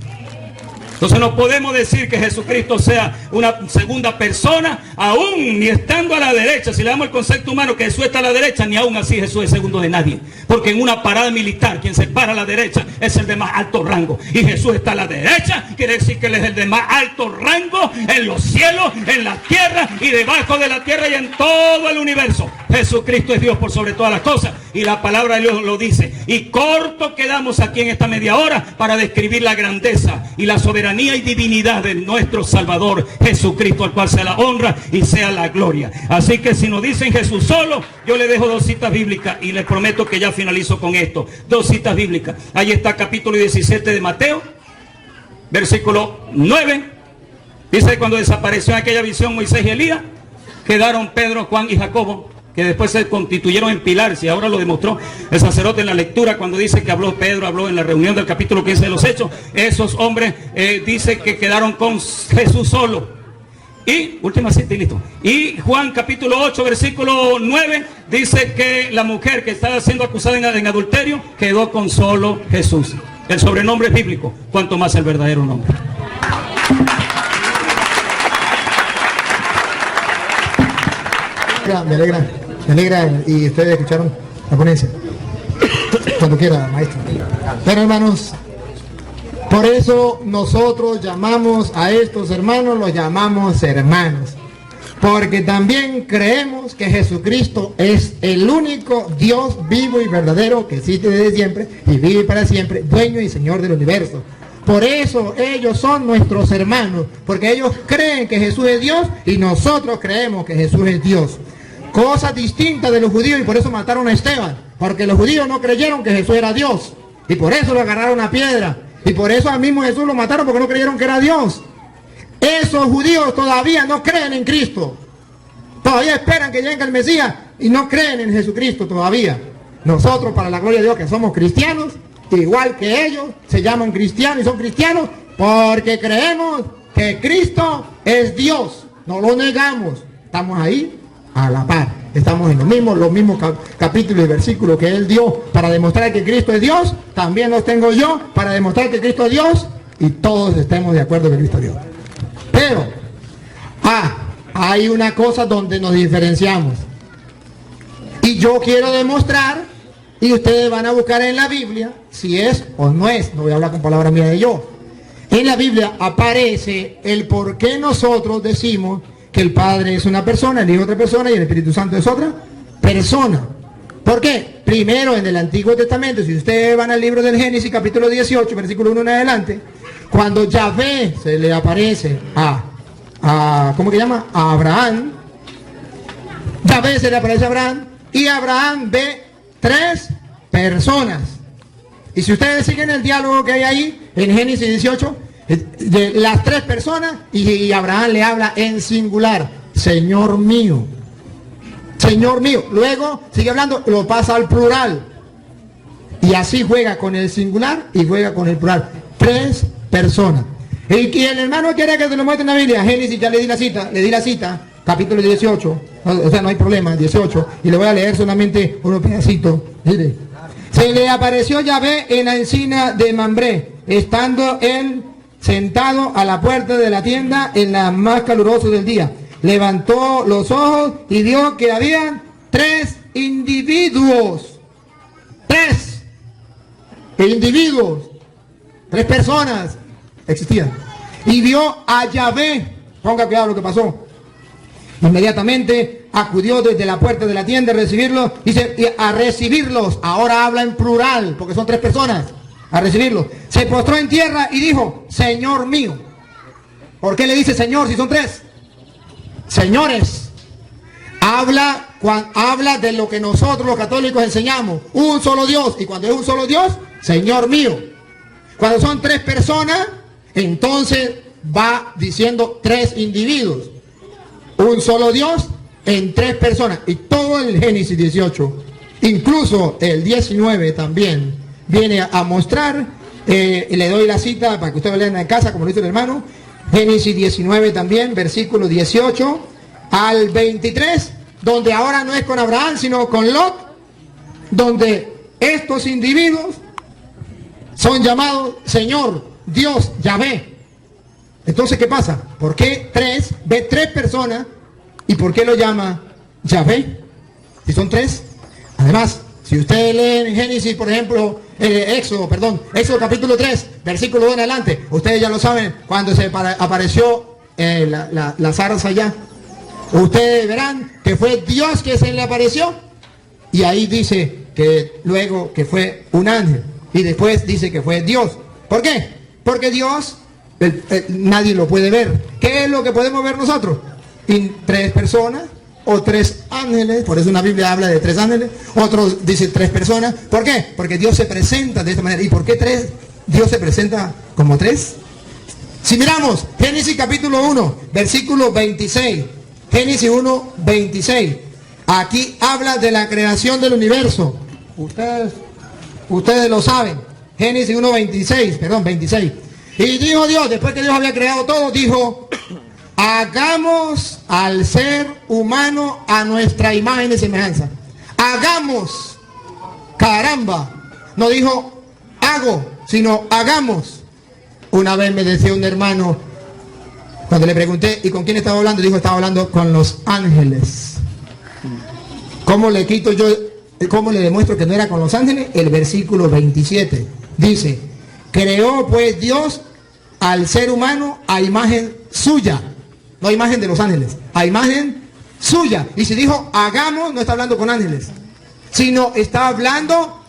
Entonces no podemos decir que Jesucristo sea una segunda persona, aún ni estando a la derecha. Si le damos el concepto humano que Jesús está a la derecha, ni aún así Jesús es segundo de nadie. Porque en una parada militar, quien se para a la derecha es el de más alto rango. Y Jesús está a la derecha, quiere decir que Él es el de más alto rango en los cielos, en la tierra y debajo de la tierra y en todo el universo. Jesucristo es Dios por sobre todas las cosas, y la palabra de Dios lo dice. Y corto quedamos aquí en esta media hora para describir la grandeza y la soberanía y divinidad de nuestro Salvador Jesucristo, al cual sea la honra y sea la gloria. Así que si nos dicen Jesús solo, yo le dejo 2 citas bíblicas y les prometo que ya finalizo con esto. 2 citas bíblicas. Ahí está capítulo 17 de Mateo, versículo 9. Dice que cuando desapareció en aquella visión Moisés y Elías, quedaron Pedro, Juan y Jacobo, que después se constituyeron en pilares, y ahora lo demostró el sacerdote en la lectura cuando dice que habló Pedro, habló en la reunión del capítulo 15 de los Hechos. Esos hombres dice que quedaron con Jesús solo. Y última cita y listo. Y Juan capítulo 8 versículo 9 dice que la mujer que estaba siendo acusada en adulterio quedó con solo Jesús. El sobrenombre es bíblico, cuanto más el verdadero nombre. Me alegra, y ustedes escucharon la ponencia. Cuando quiera, maestro. Pero hermanos, por eso nosotros llamamos a estos hermanos, los llamamos hermanos. Porque también creemos que Jesucristo es el único Dios vivo y verdadero que existe desde siempre y vive para siempre, dueño y Señor del universo. Por eso ellos son nuestros hermanos, porque ellos creen que Jesús es Dios y nosotros creemos que Jesús es Dios. Cosas distintas de los judíos, y por eso mataron a Esteban, porque los judíos no creyeron que Jesús era Dios y por eso lo agarraron a piedra, y por eso al mismo Jesús lo mataron, porque no creyeron que era Dios. Esos judíos todavía no creen en Cristo, todavía esperan que llegue el Mesías y no creen en Jesucristo todavía. Nosotros, para la gloria de Dios, que somos cristianos, igual que ellos, se llaman cristianos y son cristianos porque creemos que Cristo es Dios. No lo negamos. Estamos ahí a la par. Estamos en los mismos capítulos y versículos que Él dio para demostrar que Cristo es Dios. También los tengo yo para demostrar que Cristo es Dios, y todos estemos de acuerdo que Cristo es Dios. Pero hay una cosa donde nos diferenciamos. Y yo quiero demostrar, y ustedes van a buscar en la Biblia si es o no es. No voy a hablar con palabras mías de yo. En la Biblia aparece el por qué nosotros decimos que el Padre es una persona, el Hijo es otra persona y el Espíritu Santo es otra persona. ¿Por qué? Primero, en el Antiguo Testamento, si ustedes van al libro del Génesis, capítulo 18, versículo 1 en adelante, cuando Yahvé se le aparece ¿cómo que llama? A Abraham. Yahvé se le aparece a Abraham y Abraham ve 3 personas. Y si ustedes siguen el diálogo que hay ahí en Génesis 18, de las 3 personas, y Abraham le habla en singular: Señor mío, Señor mío. Luego sigue hablando, lo pasa al plural, y así juega con el singular y juega con el plural. 3 personas. Y el hermano quiere que se lo muestre en la Biblia. Génesis, ya le di la cita, capítulo 18, o sea, no hay problema, 18, y le voy a leer solamente unos pedacitos. Mire: se le apareció Yahvé en la encina de Mambré, estando él sentado a la puerta de la tienda en la más caluroso del día. Levantó los ojos y vio que habían 3 individuos. 3 individuos, 3 personas existían. Y vio a Yahvé. Ponga cuidado lo que pasó. Inmediatamente acudió desde la puerta de la tienda a recibirlos. Dice, a recibirlos. Ahora habla en plural, porque son 3 personas. A recibirlos. Se postró en tierra y dijo: Señor mío. ¿Por qué le dice Señor si son 3? Señores. Habla de lo que nosotros los católicos enseñamos: un solo Dios. Y cuando es un solo Dios, Señor mío. Cuando son 3 personas, entonces va diciendo 3 individuos. Un solo Dios en 3 personas. Y todo el Génesis 18, incluso el 19 también, viene a mostrar. Le doy la cita para que ustedes lo lean en casa, como lo hizo el hermano. Génesis 19 también, versículo 18 al 23, donde ahora no es con Abraham, sino con Lot, donde estos individuos son llamados Señor, Dios, Yahvé. Entonces, ¿qué pasa? ¿Por qué 3? Ve 3 personas. ¿Y por qué lo llama Yahvé? Si son 3. Además, si ustedes leen Génesis, por ejemplo, Éxodo capítulo 3, versículo 1 en adelante, ustedes ya lo saben, cuando se apareció la zarza allá, ustedes verán que fue Dios que se le apareció, y ahí dice que luego que fue un ángel, y después dice que fue Dios. ¿Por qué? Porque Dios nadie lo puede ver. ¿Qué es lo que podemos ver nosotros? 3 personas o 3 ángeles. Por eso una Biblia habla de 3 ángeles. Otros dicen 3 personas. ¿Por qué? Porque Dios se presenta de esta manera. ¿Y por qué 3? Dios se presenta como 3. Si miramos Génesis capítulo 1, versículo 26. Génesis 1, 26. Aquí habla de la creación del universo. Ustedes lo saben. Génesis 1, 26. Y dijo Dios, después que Dios había creado todo, dijo: hagamos al ser humano a nuestra imagen y semejanza. Hagamos. Caramba. No dijo hago, sino hagamos. Una vez me decía un hermano, cuando le pregunté, ¿y con quién estaba hablando? Dijo, estaba hablando con los ángeles. ¿Cómo le quito yo, cómo le demuestro que no era con los ángeles? El versículo 27 dice: creó pues Dios al ser humano a imagen suya. No a imagen de los ángeles, a imagen suya. Y si dijo hagamos, no está hablando con ángeles, sino está hablando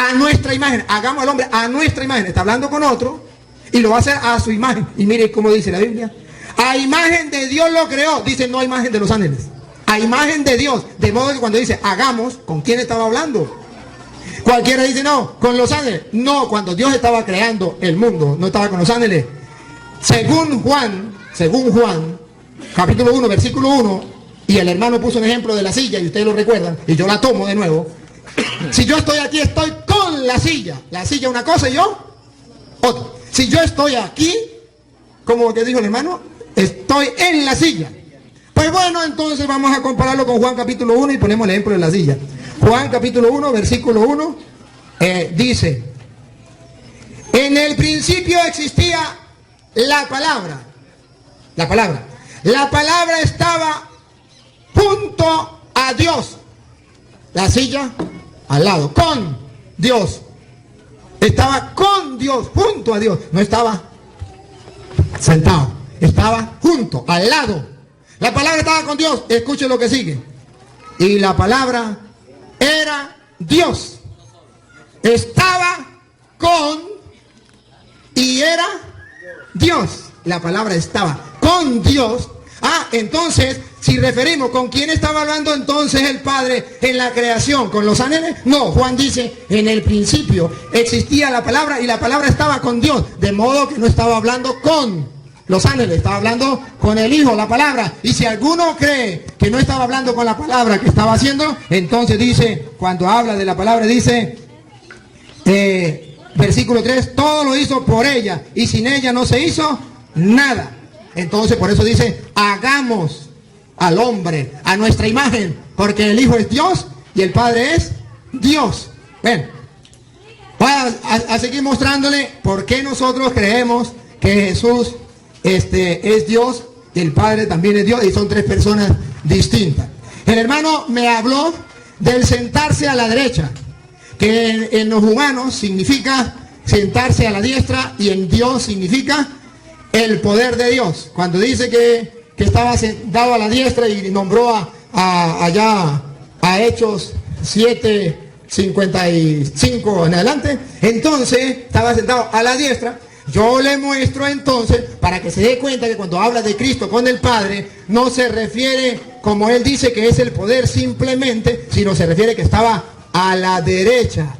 a nuestra imagen, hagamos al hombre a nuestra imagen. Está hablando con otro y lo va a hacer a su imagen. Y mire cómo dice la Biblia. A imagen de Dios lo creó. Dice, no a imagen de los ángeles. A imagen de Dios. De modo que cuando dice hagamos, ¿con quién estaba hablando? Cualquiera dice, no, con los ángeles. No, cuando Dios estaba creando el mundo, no estaba con los ángeles. Según Juan, capítulo 1, versículo 1, y el hermano puso un ejemplo de la silla, y ustedes lo recuerdan, y yo la tomo de nuevo. Si yo estoy aquí, estoy con la silla. La silla una cosa y yo otra. Si yo estoy aquí, como que dijo el hermano, estoy en la silla. Pues bueno, entonces vamos a compararlo con Juan capítulo 1 y ponemos el ejemplo de la silla. Juan capítulo 1, versículo 1, dice, en el principio existía la palabra. La palabra estaba junto a Dios. La silla al lado, con Dios. Estaba con Dios, junto a Dios. No estaba sentado, estaba junto, al lado. La palabra estaba con Dios. Escuche lo que sigue. Y la palabra era Dios. Estaba con y era Dios. La palabra estaba con Dios. Entonces, si referimos con quién estaba hablando entonces el Padre en la creación, ¿con los ángeles? No, Juan dice, en el principio existía la palabra y la palabra estaba con Dios, de modo que no estaba hablando con los ángeles, estaba hablando con el Hijo, la palabra. Y si alguno cree que no estaba hablando con la palabra que estaba haciendo, entonces dice, cuando habla de la palabra, dice, versículo 3, todo lo hizo por ella y sin ella no se hizo nada. Entonces por eso dice, hagamos al hombre a nuestra imagen, porque el Hijo es Dios y el Padre es Dios. Bueno, voy a seguir mostrándole por qué nosotros creemos que Jesús es Dios y el Padre también es Dios y son tres personas distintas. El hermano me habló del sentarse a la derecha, que en los humanos significa sentarse a la diestra y en Dios significa el poder de Dios. Cuando dice que estaba sentado a la diestra y nombró allá a Hechos 7:55 en adelante, entonces estaba sentado a la diestra. Yo le muestro entonces, para que se dé cuenta que cuando habla de Cristo con el Padre, no se refiere, como él dice, que es el poder simplemente, sino se refiere que estaba a la derecha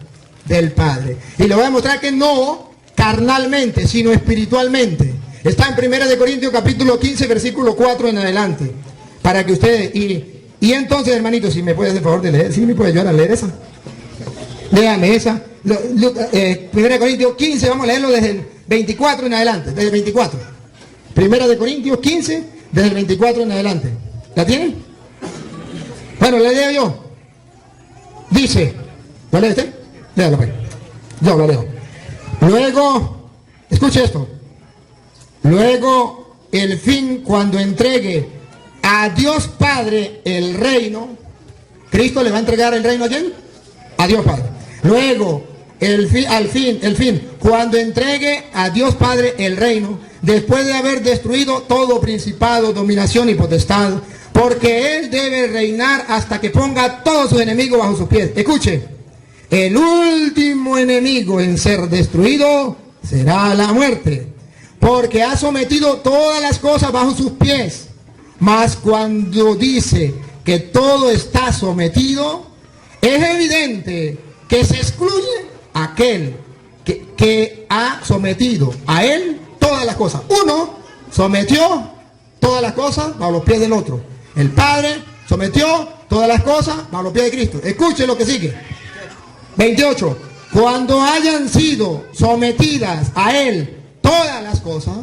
del Padre. Y le voy a mostrar que no carnalmente, sino espiritualmente. Está en 1 Corintios capítulo 15, versículo 4 en adelante. Para que ustedes, y entonces, hermanito, si me puede hacer favor de leer, si me puede ayudar a leer esa. Léame esa. 1 Corintios 15, vamos a leerlo desde el 24 en adelante, desde el 24. 1 Corintios 15, desde el 24 en adelante. ¿La tienen? Bueno, le leo yo. Dice, ¿lo lee usted? Léalo, pues. Yo lo leo. Luego, escuche esto. Luego, el fin, cuando entregue a Dios Padre el reino, ¿Cristo le va a entregar el reino a quién? A Dios Padre. Luego, el fin, cuando entregue a Dios Padre el reino, después de haber destruido todo principado, dominación y potestad, porque Él debe reinar hasta que ponga a todos sus enemigos bajo sus pies. Escuche, el último enemigo en ser destruido será la muerte, porque ha sometido todas las cosas bajo sus pies. Mas cuando dice que todo está sometido, es evidente que se excluye aquel que ha sometido a él todas las cosas. Uno sometió todas las cosas bajo los pies del otro. El Padre sometió todas las cosas bajo los pies de Cristo. Escuche lo que sigue. 28. Cuando hayan sido sometidas a él todas las cosas,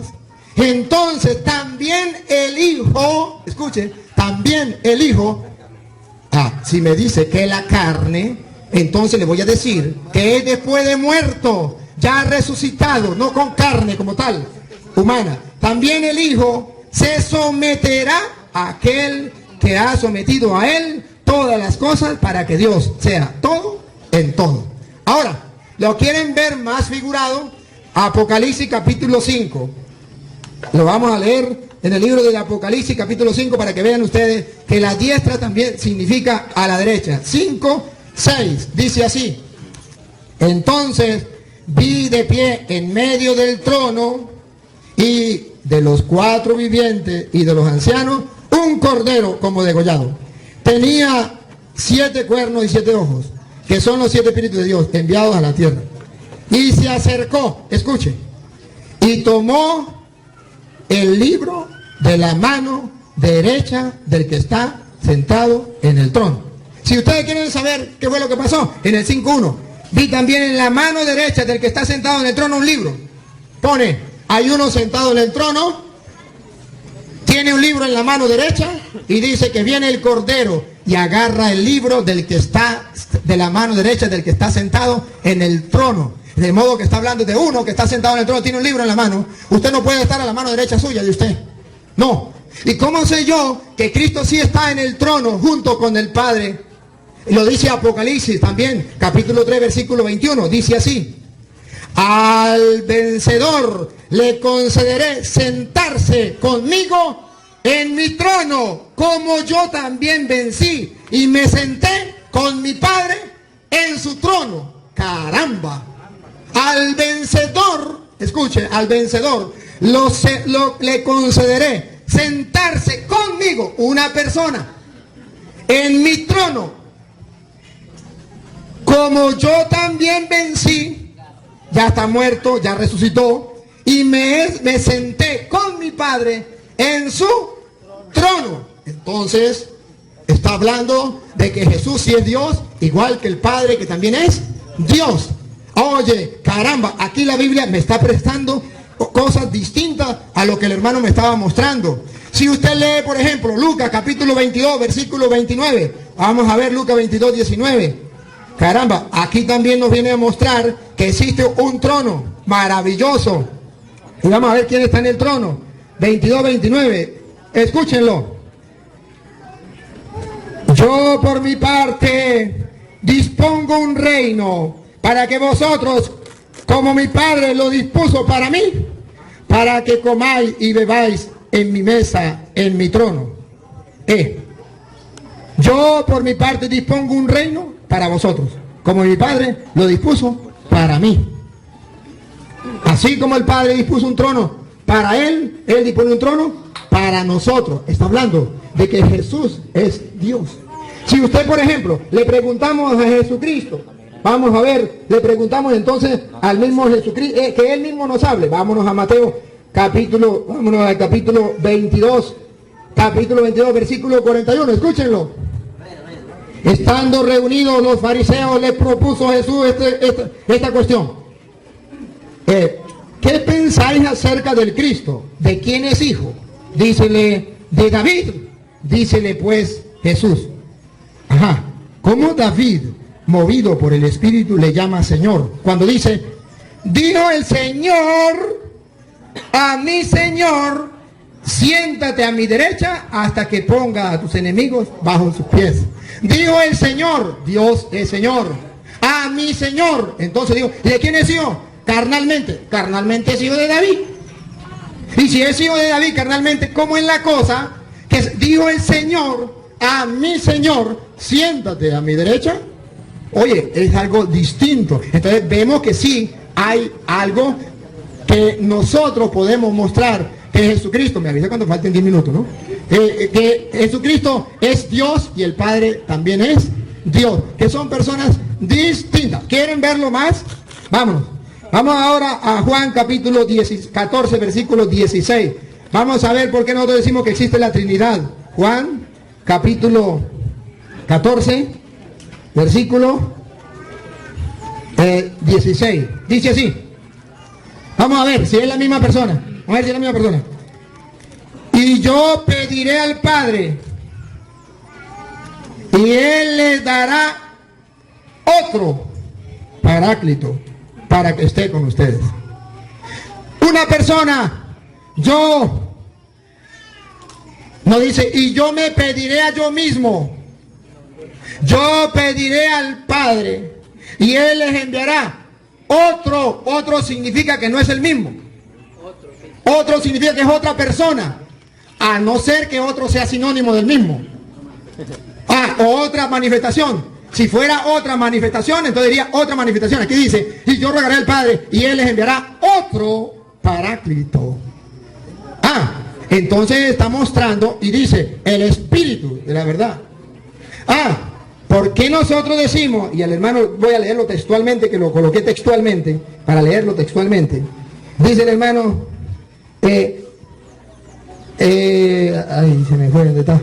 entonces también el Hijo, escuche, también el Hijo, si me dice que la carne, entonces le voy a decir que es después de muerto, ya resucitado, no con carne como tal, humana. También el Hijo se someterá a aquel que ha sometido a él todas las cosas, para que Dios sea todo en todo. Ahora, ¿lo quieren ver más figurado? Apocalipsis capítulo 5. Lo vamos a leer en el libro del Apocalipsis capítulo 5 para que vean ustedes que la diestra también significa a la derecha. 5, 6, dice así. Entonces vi de pie en medio del trono y de los 4 vivientes y de los ancianos un cordero como degollado. Tenía 7 cuernos y 7 ojos, que son los 7 espíritus de Dios enviados a la tierra. Y se acercó, escuche, y tomó el libro de la mano derecha del que está sentado en el trono. Si ustedes quieren saber qué fue lo que pasó, en el 5.1, vi también en la mano derecha del que está sentado en el trono un libro. Pone, hay uno sentado en el trono, tiene un libro en la mano derecha y dice que viene el cordero y agarra el libro del que está de la mano derecha del que está sentado en el trono. De modo que está hablando de uno que está sentado en el trono, tiene un libro en la mano. Usted no puede estar a la mano derecha suya de usted. No. ¿Y cómo sé yo que Cristo sí está en el trono junto con el Padre? Lo dice Apocalipsis también, capítulo 3, versículo 21. Dice así: al vencedor le concederé sentarse conmigo en mi trono, como yo también vencí y me senté con mi Padre en su trono. ¡Caramba! Al vencedor, escuche, al vencedor le concederé sentarse conmigo, una persona, en mi trono, como yo también vencí, ya está muerto, ya resucitó, y me senté con mi Padre en su trono. Entonces, está hablando de que Jesús sí es Dios, igual que el Padre, que también es Dios. Oye, caramba, aquí la Biblia me está prestando cosas distintas a lo que el hermano me estaba mostrando. Si usted lee, por ejemplo, Lucas capítulo 22, versículo 29. Vamos a ver Lucas 22, 19. Caramba, aquí también nos viene a mostrar que existe un trono maravilloso. Y vamos a ver quién está en el trono. 22, 29. Escúchenlo. Yo por mi parte dispongo un reino para que vosotros, como mi Padre lo dispuso para mí, para que comáis y bebáis en mi mesa, en mi trono. Yo por mi parte dispongo un reino para vosotros, como mi Padre lo dispuso para mí. Así como el Padre dispuso un trono para Él, Él dispone un trono para nosotros. Está hablando de que Jesús es Dios. Si usted, por ejemplo, le preguntamos a Jesucristo, vamos a ver, le preguntamos entonces al mismo Jesucristo, que Él mismo nos hable. Vámonos a Mateo, vámonos al capítulo 22, versículo 41, escúchenlo. Estando reunidos los fariseos, le propuso Jesús esta cuestión. ¿Qué pensáis acerca del Cristo? ¿De quién es hijo? Dícele, de David. Dícele pues Jesús. Ajá, ¿cómo David, movido por el Espíritu, le llama Señor? Cuando dice, dijo el Señor a mi Señor, siéntate a mi derecha hasta que ponga a tus enemigos bajo sus pies. Dijo el Señor, Dios es Señor, a mi Señor. Entonces digo, ¿y de quién es hijo? Carnalmente. Carnalmente es hijo de David. Y si es hijo de David carnalmente, ¿cómo es la cosa? Que dijo el Señor a mi Señor, siéntate a mi derecha. Oye, es algo distinto. Entonces vemos que sí hay algo que nosotros podemos mostrar, que Jesucristo, me avisa cuando falten 10 minutos, ¿no? Que Jesucristo es Dios y el Padre también es Dios, que son personas distintas. ¿Quieren verlo más? Vámonos. Vamos ahora a Juan capítulo 14, versículo 16. Vamos a ver por qué nosotros decimos que existe la Trinidad. Juan capítulo 14, versículo 16. Dice así. Vamos a ver si es la misma persona. Vamos a ver si es la misma persona. Y yo pediré al Padre, y Él les dará otro Paráclito para que esté con ustedes. Una persona, yo, no dice, y yo me pediré a yo mismo. Yo pediré al Padre, y Él les enviará otro. Otro significa que no es el mismo. Otro significa que es otra persona, a no ser que otro sea sinónimo del mismo. O otra manifestación. Si fuera otra manifestación, entonces diría otra manifestación. Aquí dice, y yo rogaré al Padre y Él les enviará otro Paráclito. Entonces está mostrando y dice, el Espíritu de la verdad. ¿Por qué nosotros decimos, y al hermano voy a leerlo textualmente, que lo coloqué textualmente, para leerlo textualmente, dice el hermano, ay, se me fue, ¿dónde está?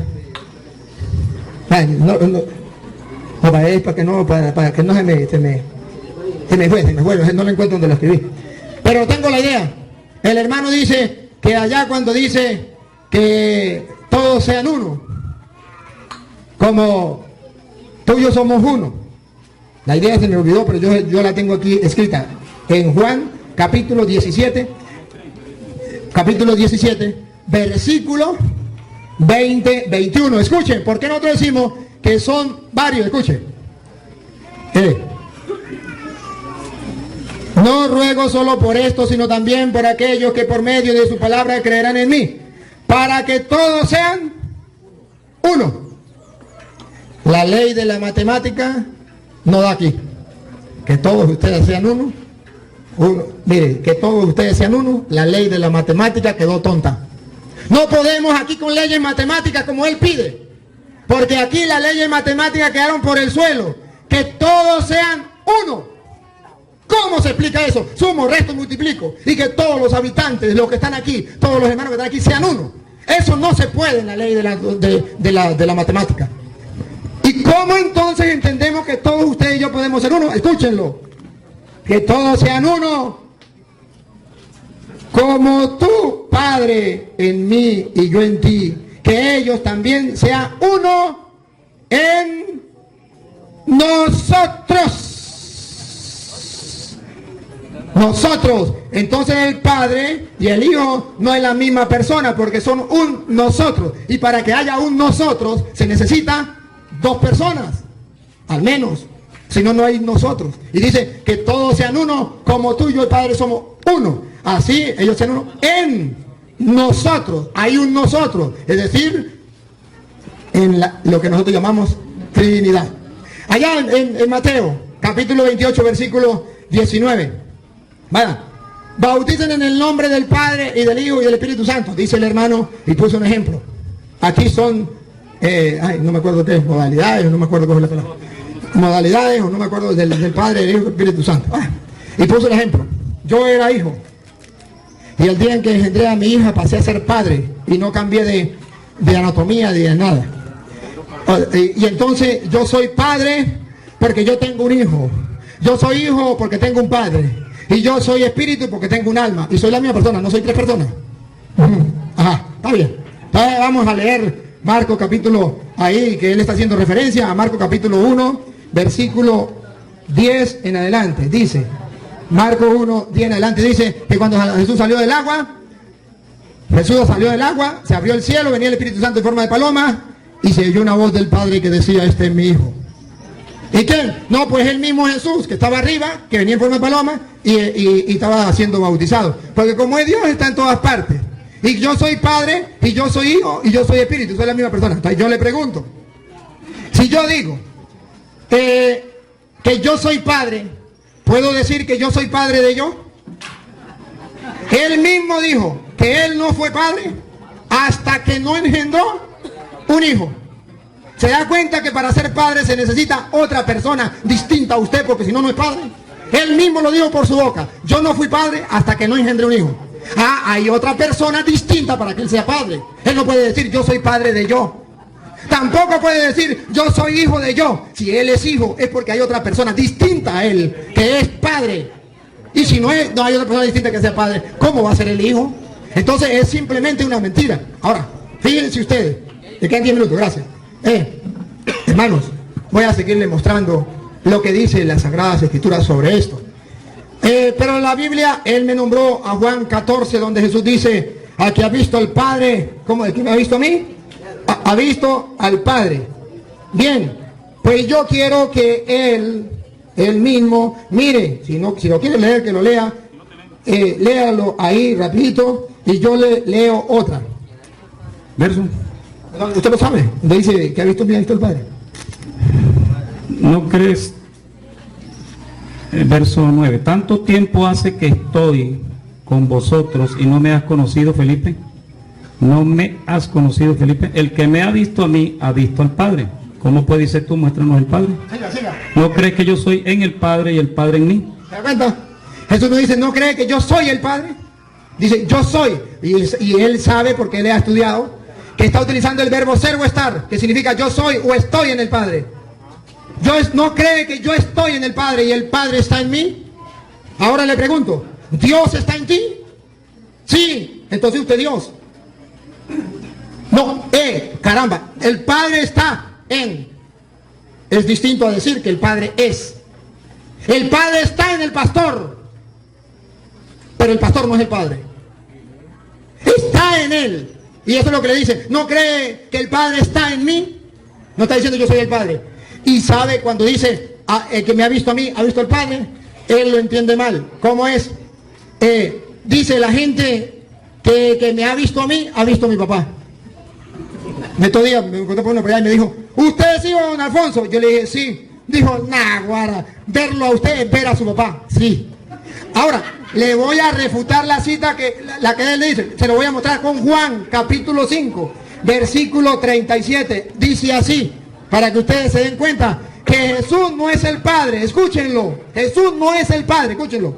Para que no se me fue, no lo encuentro donde lo escribí. Pero tengo la idea. El hermano dice que allá cuando dice que todos sean uno, como tú y yo somos uno. La idea se me olvidó, pero yo la tengo aquí escrita en Juan capítulo 17, versículo 20, 21. Escuchen, ¿por qué nosotros decimos que son varios? Escuchen. No ruego solo por esto, sino también por aquellos que por medio de su palabra creerán en mí, para que todos sean uno. La ley de la matemática no da aquí. Que todos ustedes sean uno. Mire, que todos ustedes sean uno. La ley de la matemática quedó tonta. No podemos aquí con leyes matemáticas como él pide. Porque aquí las leyes matemáticas quedaron por el suelo. Que todos sean uno. ¿Cómo se explica eso? Sumo, resto, multiplico. Y que todos los habitantes, los que están aquí, todos los hermanos que están aquí, sean uno. Eso no se puede en la ley de la matemática. ¿Y cómo entonces entendemos que todos ustedes y yo podemos ser uno? Escúchenlo. Que todos sean uno. Como tú, Padre, en mí y yo en ti. Que ellos también sean uno en nosotros. Nosotros. Entonces el Padre y el Hijo no es la misma persona, porque son un nosotros. Y para que haya un nosotros se necesita dos personas, al menos. Si no, no hay nosotros. Y dice que todos sean uno, como tú y yo, el Padre, somos uno. Así ellos sean uno en nosotros. Hay un nosotros. Es decir, en lo que nosotros llamamos Trinidad. Allá en Mateo, capítulo 28, versículo 19. Bauticen en el nombre del Padre y del Hijo y del Espíritu Santo, dice el hermano, y puso un ejemplo. Aquí son, no me acuerdo qué es, modalidades, no me acuerdo cómo es la palabra. Modalidades, o no me acuerdo del Padre, del Hijo y del Espíritu Santo. Y puso el ejemplo. Yo era hijo, y el día en que engendré a mi hija pasé a ser padre, y no cambié de anatomía, de nada. Y entonces yo soy padre porque yo tengo un hijo. Yo soy hijo porque tengo un padre. Y yo soy espíritu porque tengo un alma. Y soy la misma persona, no soy tres personas. Está bien. Entonces vamos a leer Marcos capítulo, ahí que él está haciendo referencia a Marcos capítulo 1, versículo 10 en adelante. Dice, Marcos 1, 10 en adelante, dice que cuando Jesús salió del agua, se abrió el cielo, venía el Espíritu Santo en forma de paloma, y se oyó una voz del Padre que decía, este es mi hijo. ¿Y quién? No, pues el mismo Jesús, que estaba arriba, que venía en forma de paloma, y estaba siendo bautizado. Porque como es Dios, está en todas partes. Y yo soy Padre, y yo soy Hijo, y yo soy Espíritu, soy la misma persona. Entonces yo le pregunto, si yo digo que yo soy Padre, ¿puedo decir que yo soy Padre de yo? Él mismo dijo que Él no fue Padre hasta que no engendró un Hijo. ¿Se da cuenta que para ser padre se necesita otra persona distinta a usted? Porque si no, no es padre. Él mismo lo dijo por su boca. Yo no fui padre hasta que no engendré un hijo. Hay otra persona distinta para que él sea padre. Él no puede decir yo soy padre de yo. Tampoco puede decir yo soy hijo de yo. Si él es hijo es porque hay otra persona distinta a él que es padre. Y si no hay otra persona distinta que sea padre, ¿cómo va a ser el hijo? Entonces es simplemente una mentira. Ahora, fíjense ustedes. Me quedan 10 minutos, gracias. Hermanos, voy a seguirle mostrando lo que dice las Sagradas Escrituras sobre esto. Pero en la Biblia, él me nombró a Juan 14, donde Jesús dice, al que ha visto al Padre, ¿cómo? ¿De quién me ha visto a mí? Ha visto al Padre. Bien, pues yo quiero que él mismo, mire, si lo quiere leer, que lo lea, léalo ahí rapidito, y yo le leo otra. Verso. Usted lo sabe, donde dice que ha visto el Padre. ¿No crees? Verso 9. ¿Tanto tiempo hace que estoy con vosotros y no me has conocido, Felipe? ¿No me has conocido, Felipe? El que me ha visto a mí, ha visto al Padre. ¿Cómo puedes decir tú, muéstranos el Padre? Siga. ¿No crees que yo soy en el Padre y el Padre en mí? ¿Se da cuenta? Jesús no dice, ¿no cree que yo soy el Padre? Dice, yo soy. Y él sabe, porque él ha estudiado, que está utilizando el verbo ser o estar, que significa yo soy o estoy en el Padre. ¿No cree que yo estoy en el Padre y el Padre está en mí? Ahora le pregunto, ¿Dios está en ti? Sí, entonces usted Dios. No, caramba, el Padre está en. Es distinto a decir que el Padre es. El Padre está en el pastor, pero el pastor no es el Padre. Está en él. Y eso es lo que le dice. ¿No cree que el Padre está en mí? No está diciendo yo soy el Padre. Y sabe cuando dice, el que me ha visto a mí, ha visto al Padre, él lo entiende mal. ¿Cómo es? Dice la gente que me ha visto a mí, ha visto a mi papá. Estos días me encontré por una por allá y me dijo, ¿usted es hijo de don Alfonso? Yo le dije, sí. Dijo, nah, guara, verlo a usted es ver a su papá. Sí. Ahora, le voy a refutar la cita la que él le dice. Se lo voy a mostrar con Juan, capítulo 5, versículo 37. Dice así, para que ustedes se den cuenta que Jesús no es el Padre. Escúchenlo. Jesús no es el Padre, escúchenlo.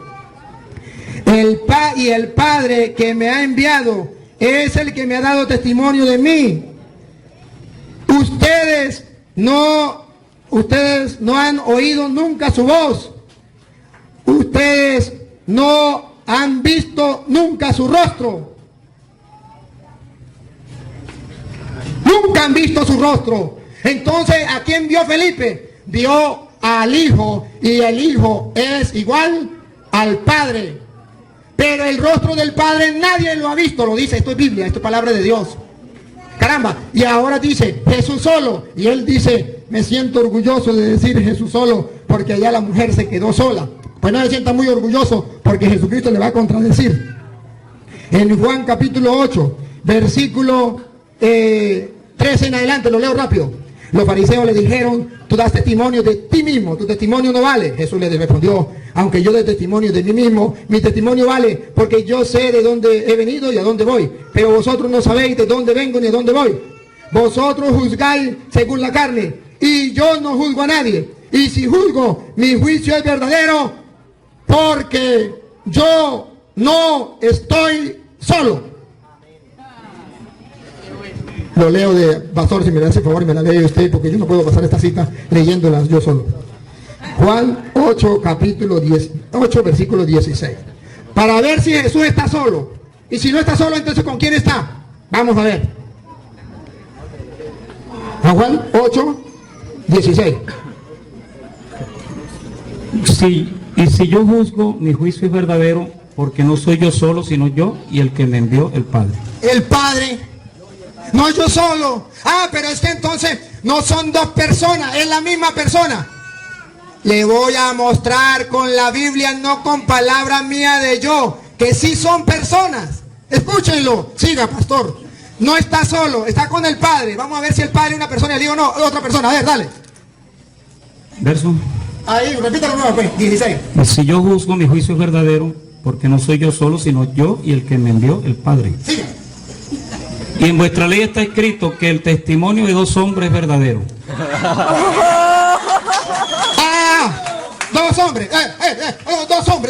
Y el Padre que me ha enviado es el que me ha dado testimonio de mí. Ustedes no han oído nunca su voz. Ustedes no han visto nunca su rostro. Nunca han visto su rostro. Entonces, ¿a quién vio Felipe? Vio al Hijo, y el Hijo es igual al Padre. Pero el rostro del Padre nadie lo ha visto, lo dice, esto es Biblia, esto es palabra de Dios. Caramba, y ahora dice Jesús solo, y él dice, me siento orgulloso de decir Jesús solo, porque allá la mujer se quedó sola. Pues no se sienta muy orgulloso, porque Jesucristo le va a contradecir. En Juan capítulo 8, versículo 13 en adelante, lo leo rápido. Los fariseos le dijeron, tú das testimonio de ti mismo, tu testimonio no vale. Jesús le respondió, aunque yo dé testimonio de mí mismo, mi testimonio vale, porque yo sé de dónde he venido y a dónde voy. Pero vosotros no sabéis de dónde vengo ni a dónde voy. Vosotros juzgáis según la carne, y yo no juzgo a nadie. Y si juzgo, mi juicio es verdadero, porque yo no estoy solo. Lo leo de pastor, si me hace favor y me la lee usted, porque yo no puedo pasar esta cita leyéndolas yo solo. Juan 8, capítulo 8, versículo 16. Para ver si Jesús está solo. Y si no está solo, entonces ¿con quién está? Vamos a ver. Juan 8, 16. Sí, y si yo juzgo, mi juicio es verdadero, porque no soy yo solo, sino yo y el que me envió, el Padre. El Padre. No yo solo. Ah, pero es que entonces no son dos personas, es la misma persona. Le voy a mostrar con la Biblia, no con palabra mía de yo, que sí son personas. Escúchenlo. Siga, pastor. No está solo, está con el Padre. Vamos a ver si el Padre es una persona y le digo no, otra persona. A ver, dale. Verso. Ahí, repítalo nuevo, pues, 16. Y si yo juzgo, mi juicio es verdadero, porque no soy yo solo, sino yo y el que me envió, el Padre. Siga. Y en vuestra ley está escrito que el testimonio de dos hombres es verdadero. Dos hombres,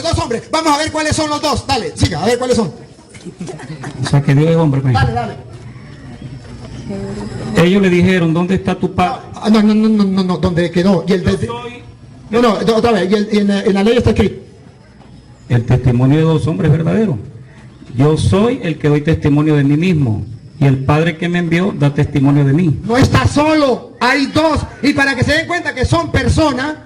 dos hombres. Vamos a ver cuáles son los dos. Dale, siga, a ver cuáles son. O sea que Dios es hombre. Dale. Ellos le dijeron, ¿dónde está tu padre? No, ¿dónde quedó? Y el no, otra vez, y en la ley está escrito. El testimonio de dos hombres es verdadero. Yo soy el que doy testimonio de mí mismo, y el Padre que me envió da testimonio de mí. No está solo, hay dos. Y para que se den cuenta que son personas,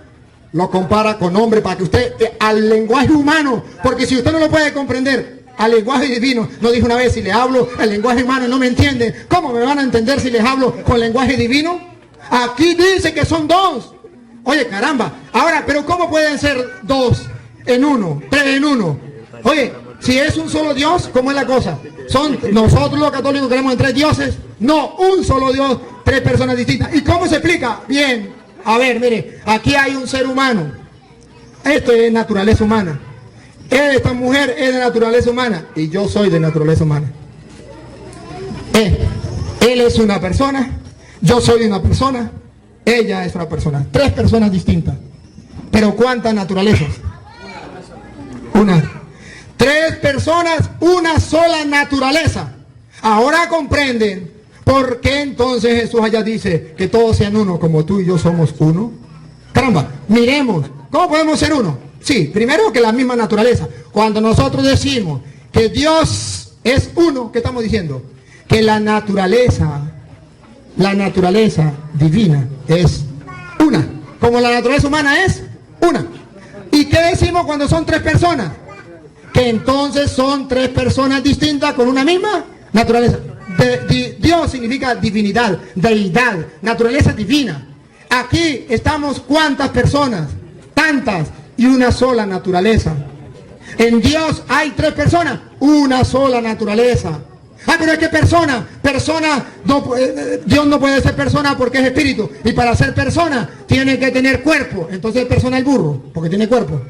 lo compara con hombre, para que usted, al lenguaje humano, porque si usted no lo puede comprender, al lenguaje divino, no dijo una vez, si le hablo al lenguaje humano y no me entienden, ¿cómo me van a entender si les hablo con lenguaje divino? Aquí dice que son dos. Oye, caramba. Ahora, pero ¿cómo pueden ser dos en uno, tres en uno? Oye, si es un solo Dios, ¿cómo es la cosa? ¿Son nosotros los católicos creemos en tres dioses? No, un solo Dios, tres personas distintas. ¿Y cómo se explica? Bien, A ver, mire, aquí hay un ser humano. Esto es naturaleza humana. Esta mujer es de naturaleza humana y yo soy de naturaleza humana. Él es una persona, yo soy una persona, ella es una persona. 3 personas distintas. Pero ¿cuántas naturalezas? Una. 3 personas, una sola naturaleza. Ahora comprenden por qué entonces Jesús allá dice que todos sean uno, como tú y yo somos uno. Caramba, miremos, ¿cómo podemos ser uno? Sí, primero que la misma naturaleza. Cuando nosotros decimos que Dios es uno, ¿qué estamos diciendo? Que la naturaleza divina es una, como la naturaleza humana es una. ¿Y qué decimos cuando son 3 personas? Que entonces son 3 personas distintas con una misma naturaleza. Dios significa divinidad, deidad, naturaleza divina. Aquí estamos ¿cuántas personas? Tantas, y una sola naturaleza. En Dios hay 3 personas, una sola naturaleza. Ah, pero es que persona, Dios no puede ser persona porque es espíritu. Y para ser persona tiene que tener cuerpo. Entonces persona el burro, porque tiene cuerpo.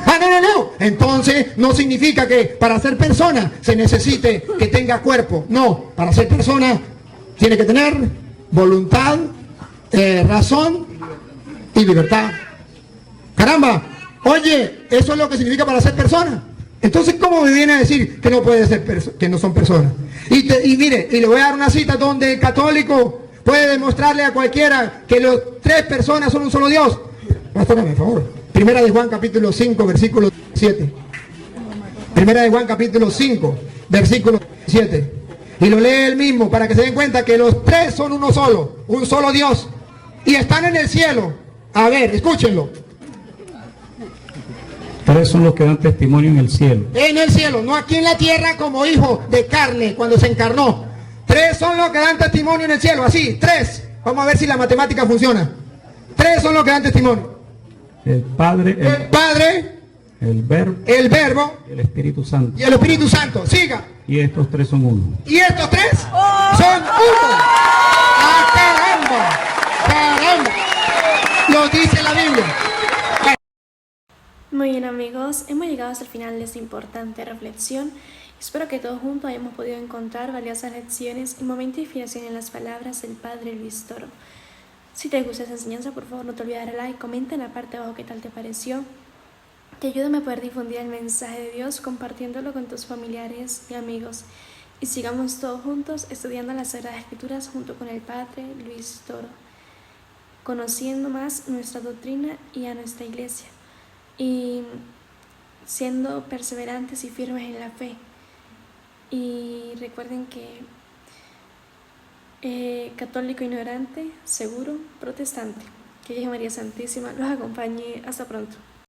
Ah, no. Entonces no significa que para ser persona se necesite que tenga cuerpo. No, para ser persona tiene que tener voluntad, razón y libertad. Caramba, oye, eso es lo que significa para ser persona. Entonces, ¿cómo me viene a decir que no puede ser que no son personas? Y mire, y le voy a dar una cita donde el católico puede demostrarle a cualquiera que las 3 personas son un solo Dios. Pastórame, por favor. Primera de Juan capítulo 5, versículo 7. Primera de Juan capítulo 5, versículo 7. Y lo lee él mismo para que se den cuenta que los 3 son uno solo, un solo Dios. Y están en el cielo. A ver, escúchenlo. 3 son los que dan testimonio en el cielo. En el cielo, no aquí en la tierra como hijo de carne cuando se encarnó. 3 son los que dan testimonio en el cielo, así, 3. Vamos a ver si la matemática funciona. 3 son los que dan testimonio. El Padre, el Verbo, y el Espíritu Santo. Y el Espíritu Santo, siga. Y estos 3 son uno. Y estos 3 son uno. ¡Ah, caramba! Lo dice la Biblia. Muy bien amigos, hemos llegado hasta el final de esta importante reflexión. Espero que todos juntos hayamos podido encontrar valiosas lecciones y momentos de inspiración en las palabras del Padre Luis Toro. Si te gusta esta enseñanza, por favor no te olvides de darle like, comenta en la parte de abajo qué tal te pareció. Te ayúdame a poder difundir el mensaje de Dios compartiéndolo con tus familiares y amigos. Y sigamos todos juntos estudiando las Sagradas Escrituras junto con el Padre Luis Toro, conociendo más nuestra doctrina y a nuestra iglesia, y siendo perseverantes y firmes en la fe. Y recuerden que católico ignorante, seguro, protestante. Que María Santísima los acompañe. Hasta pronto.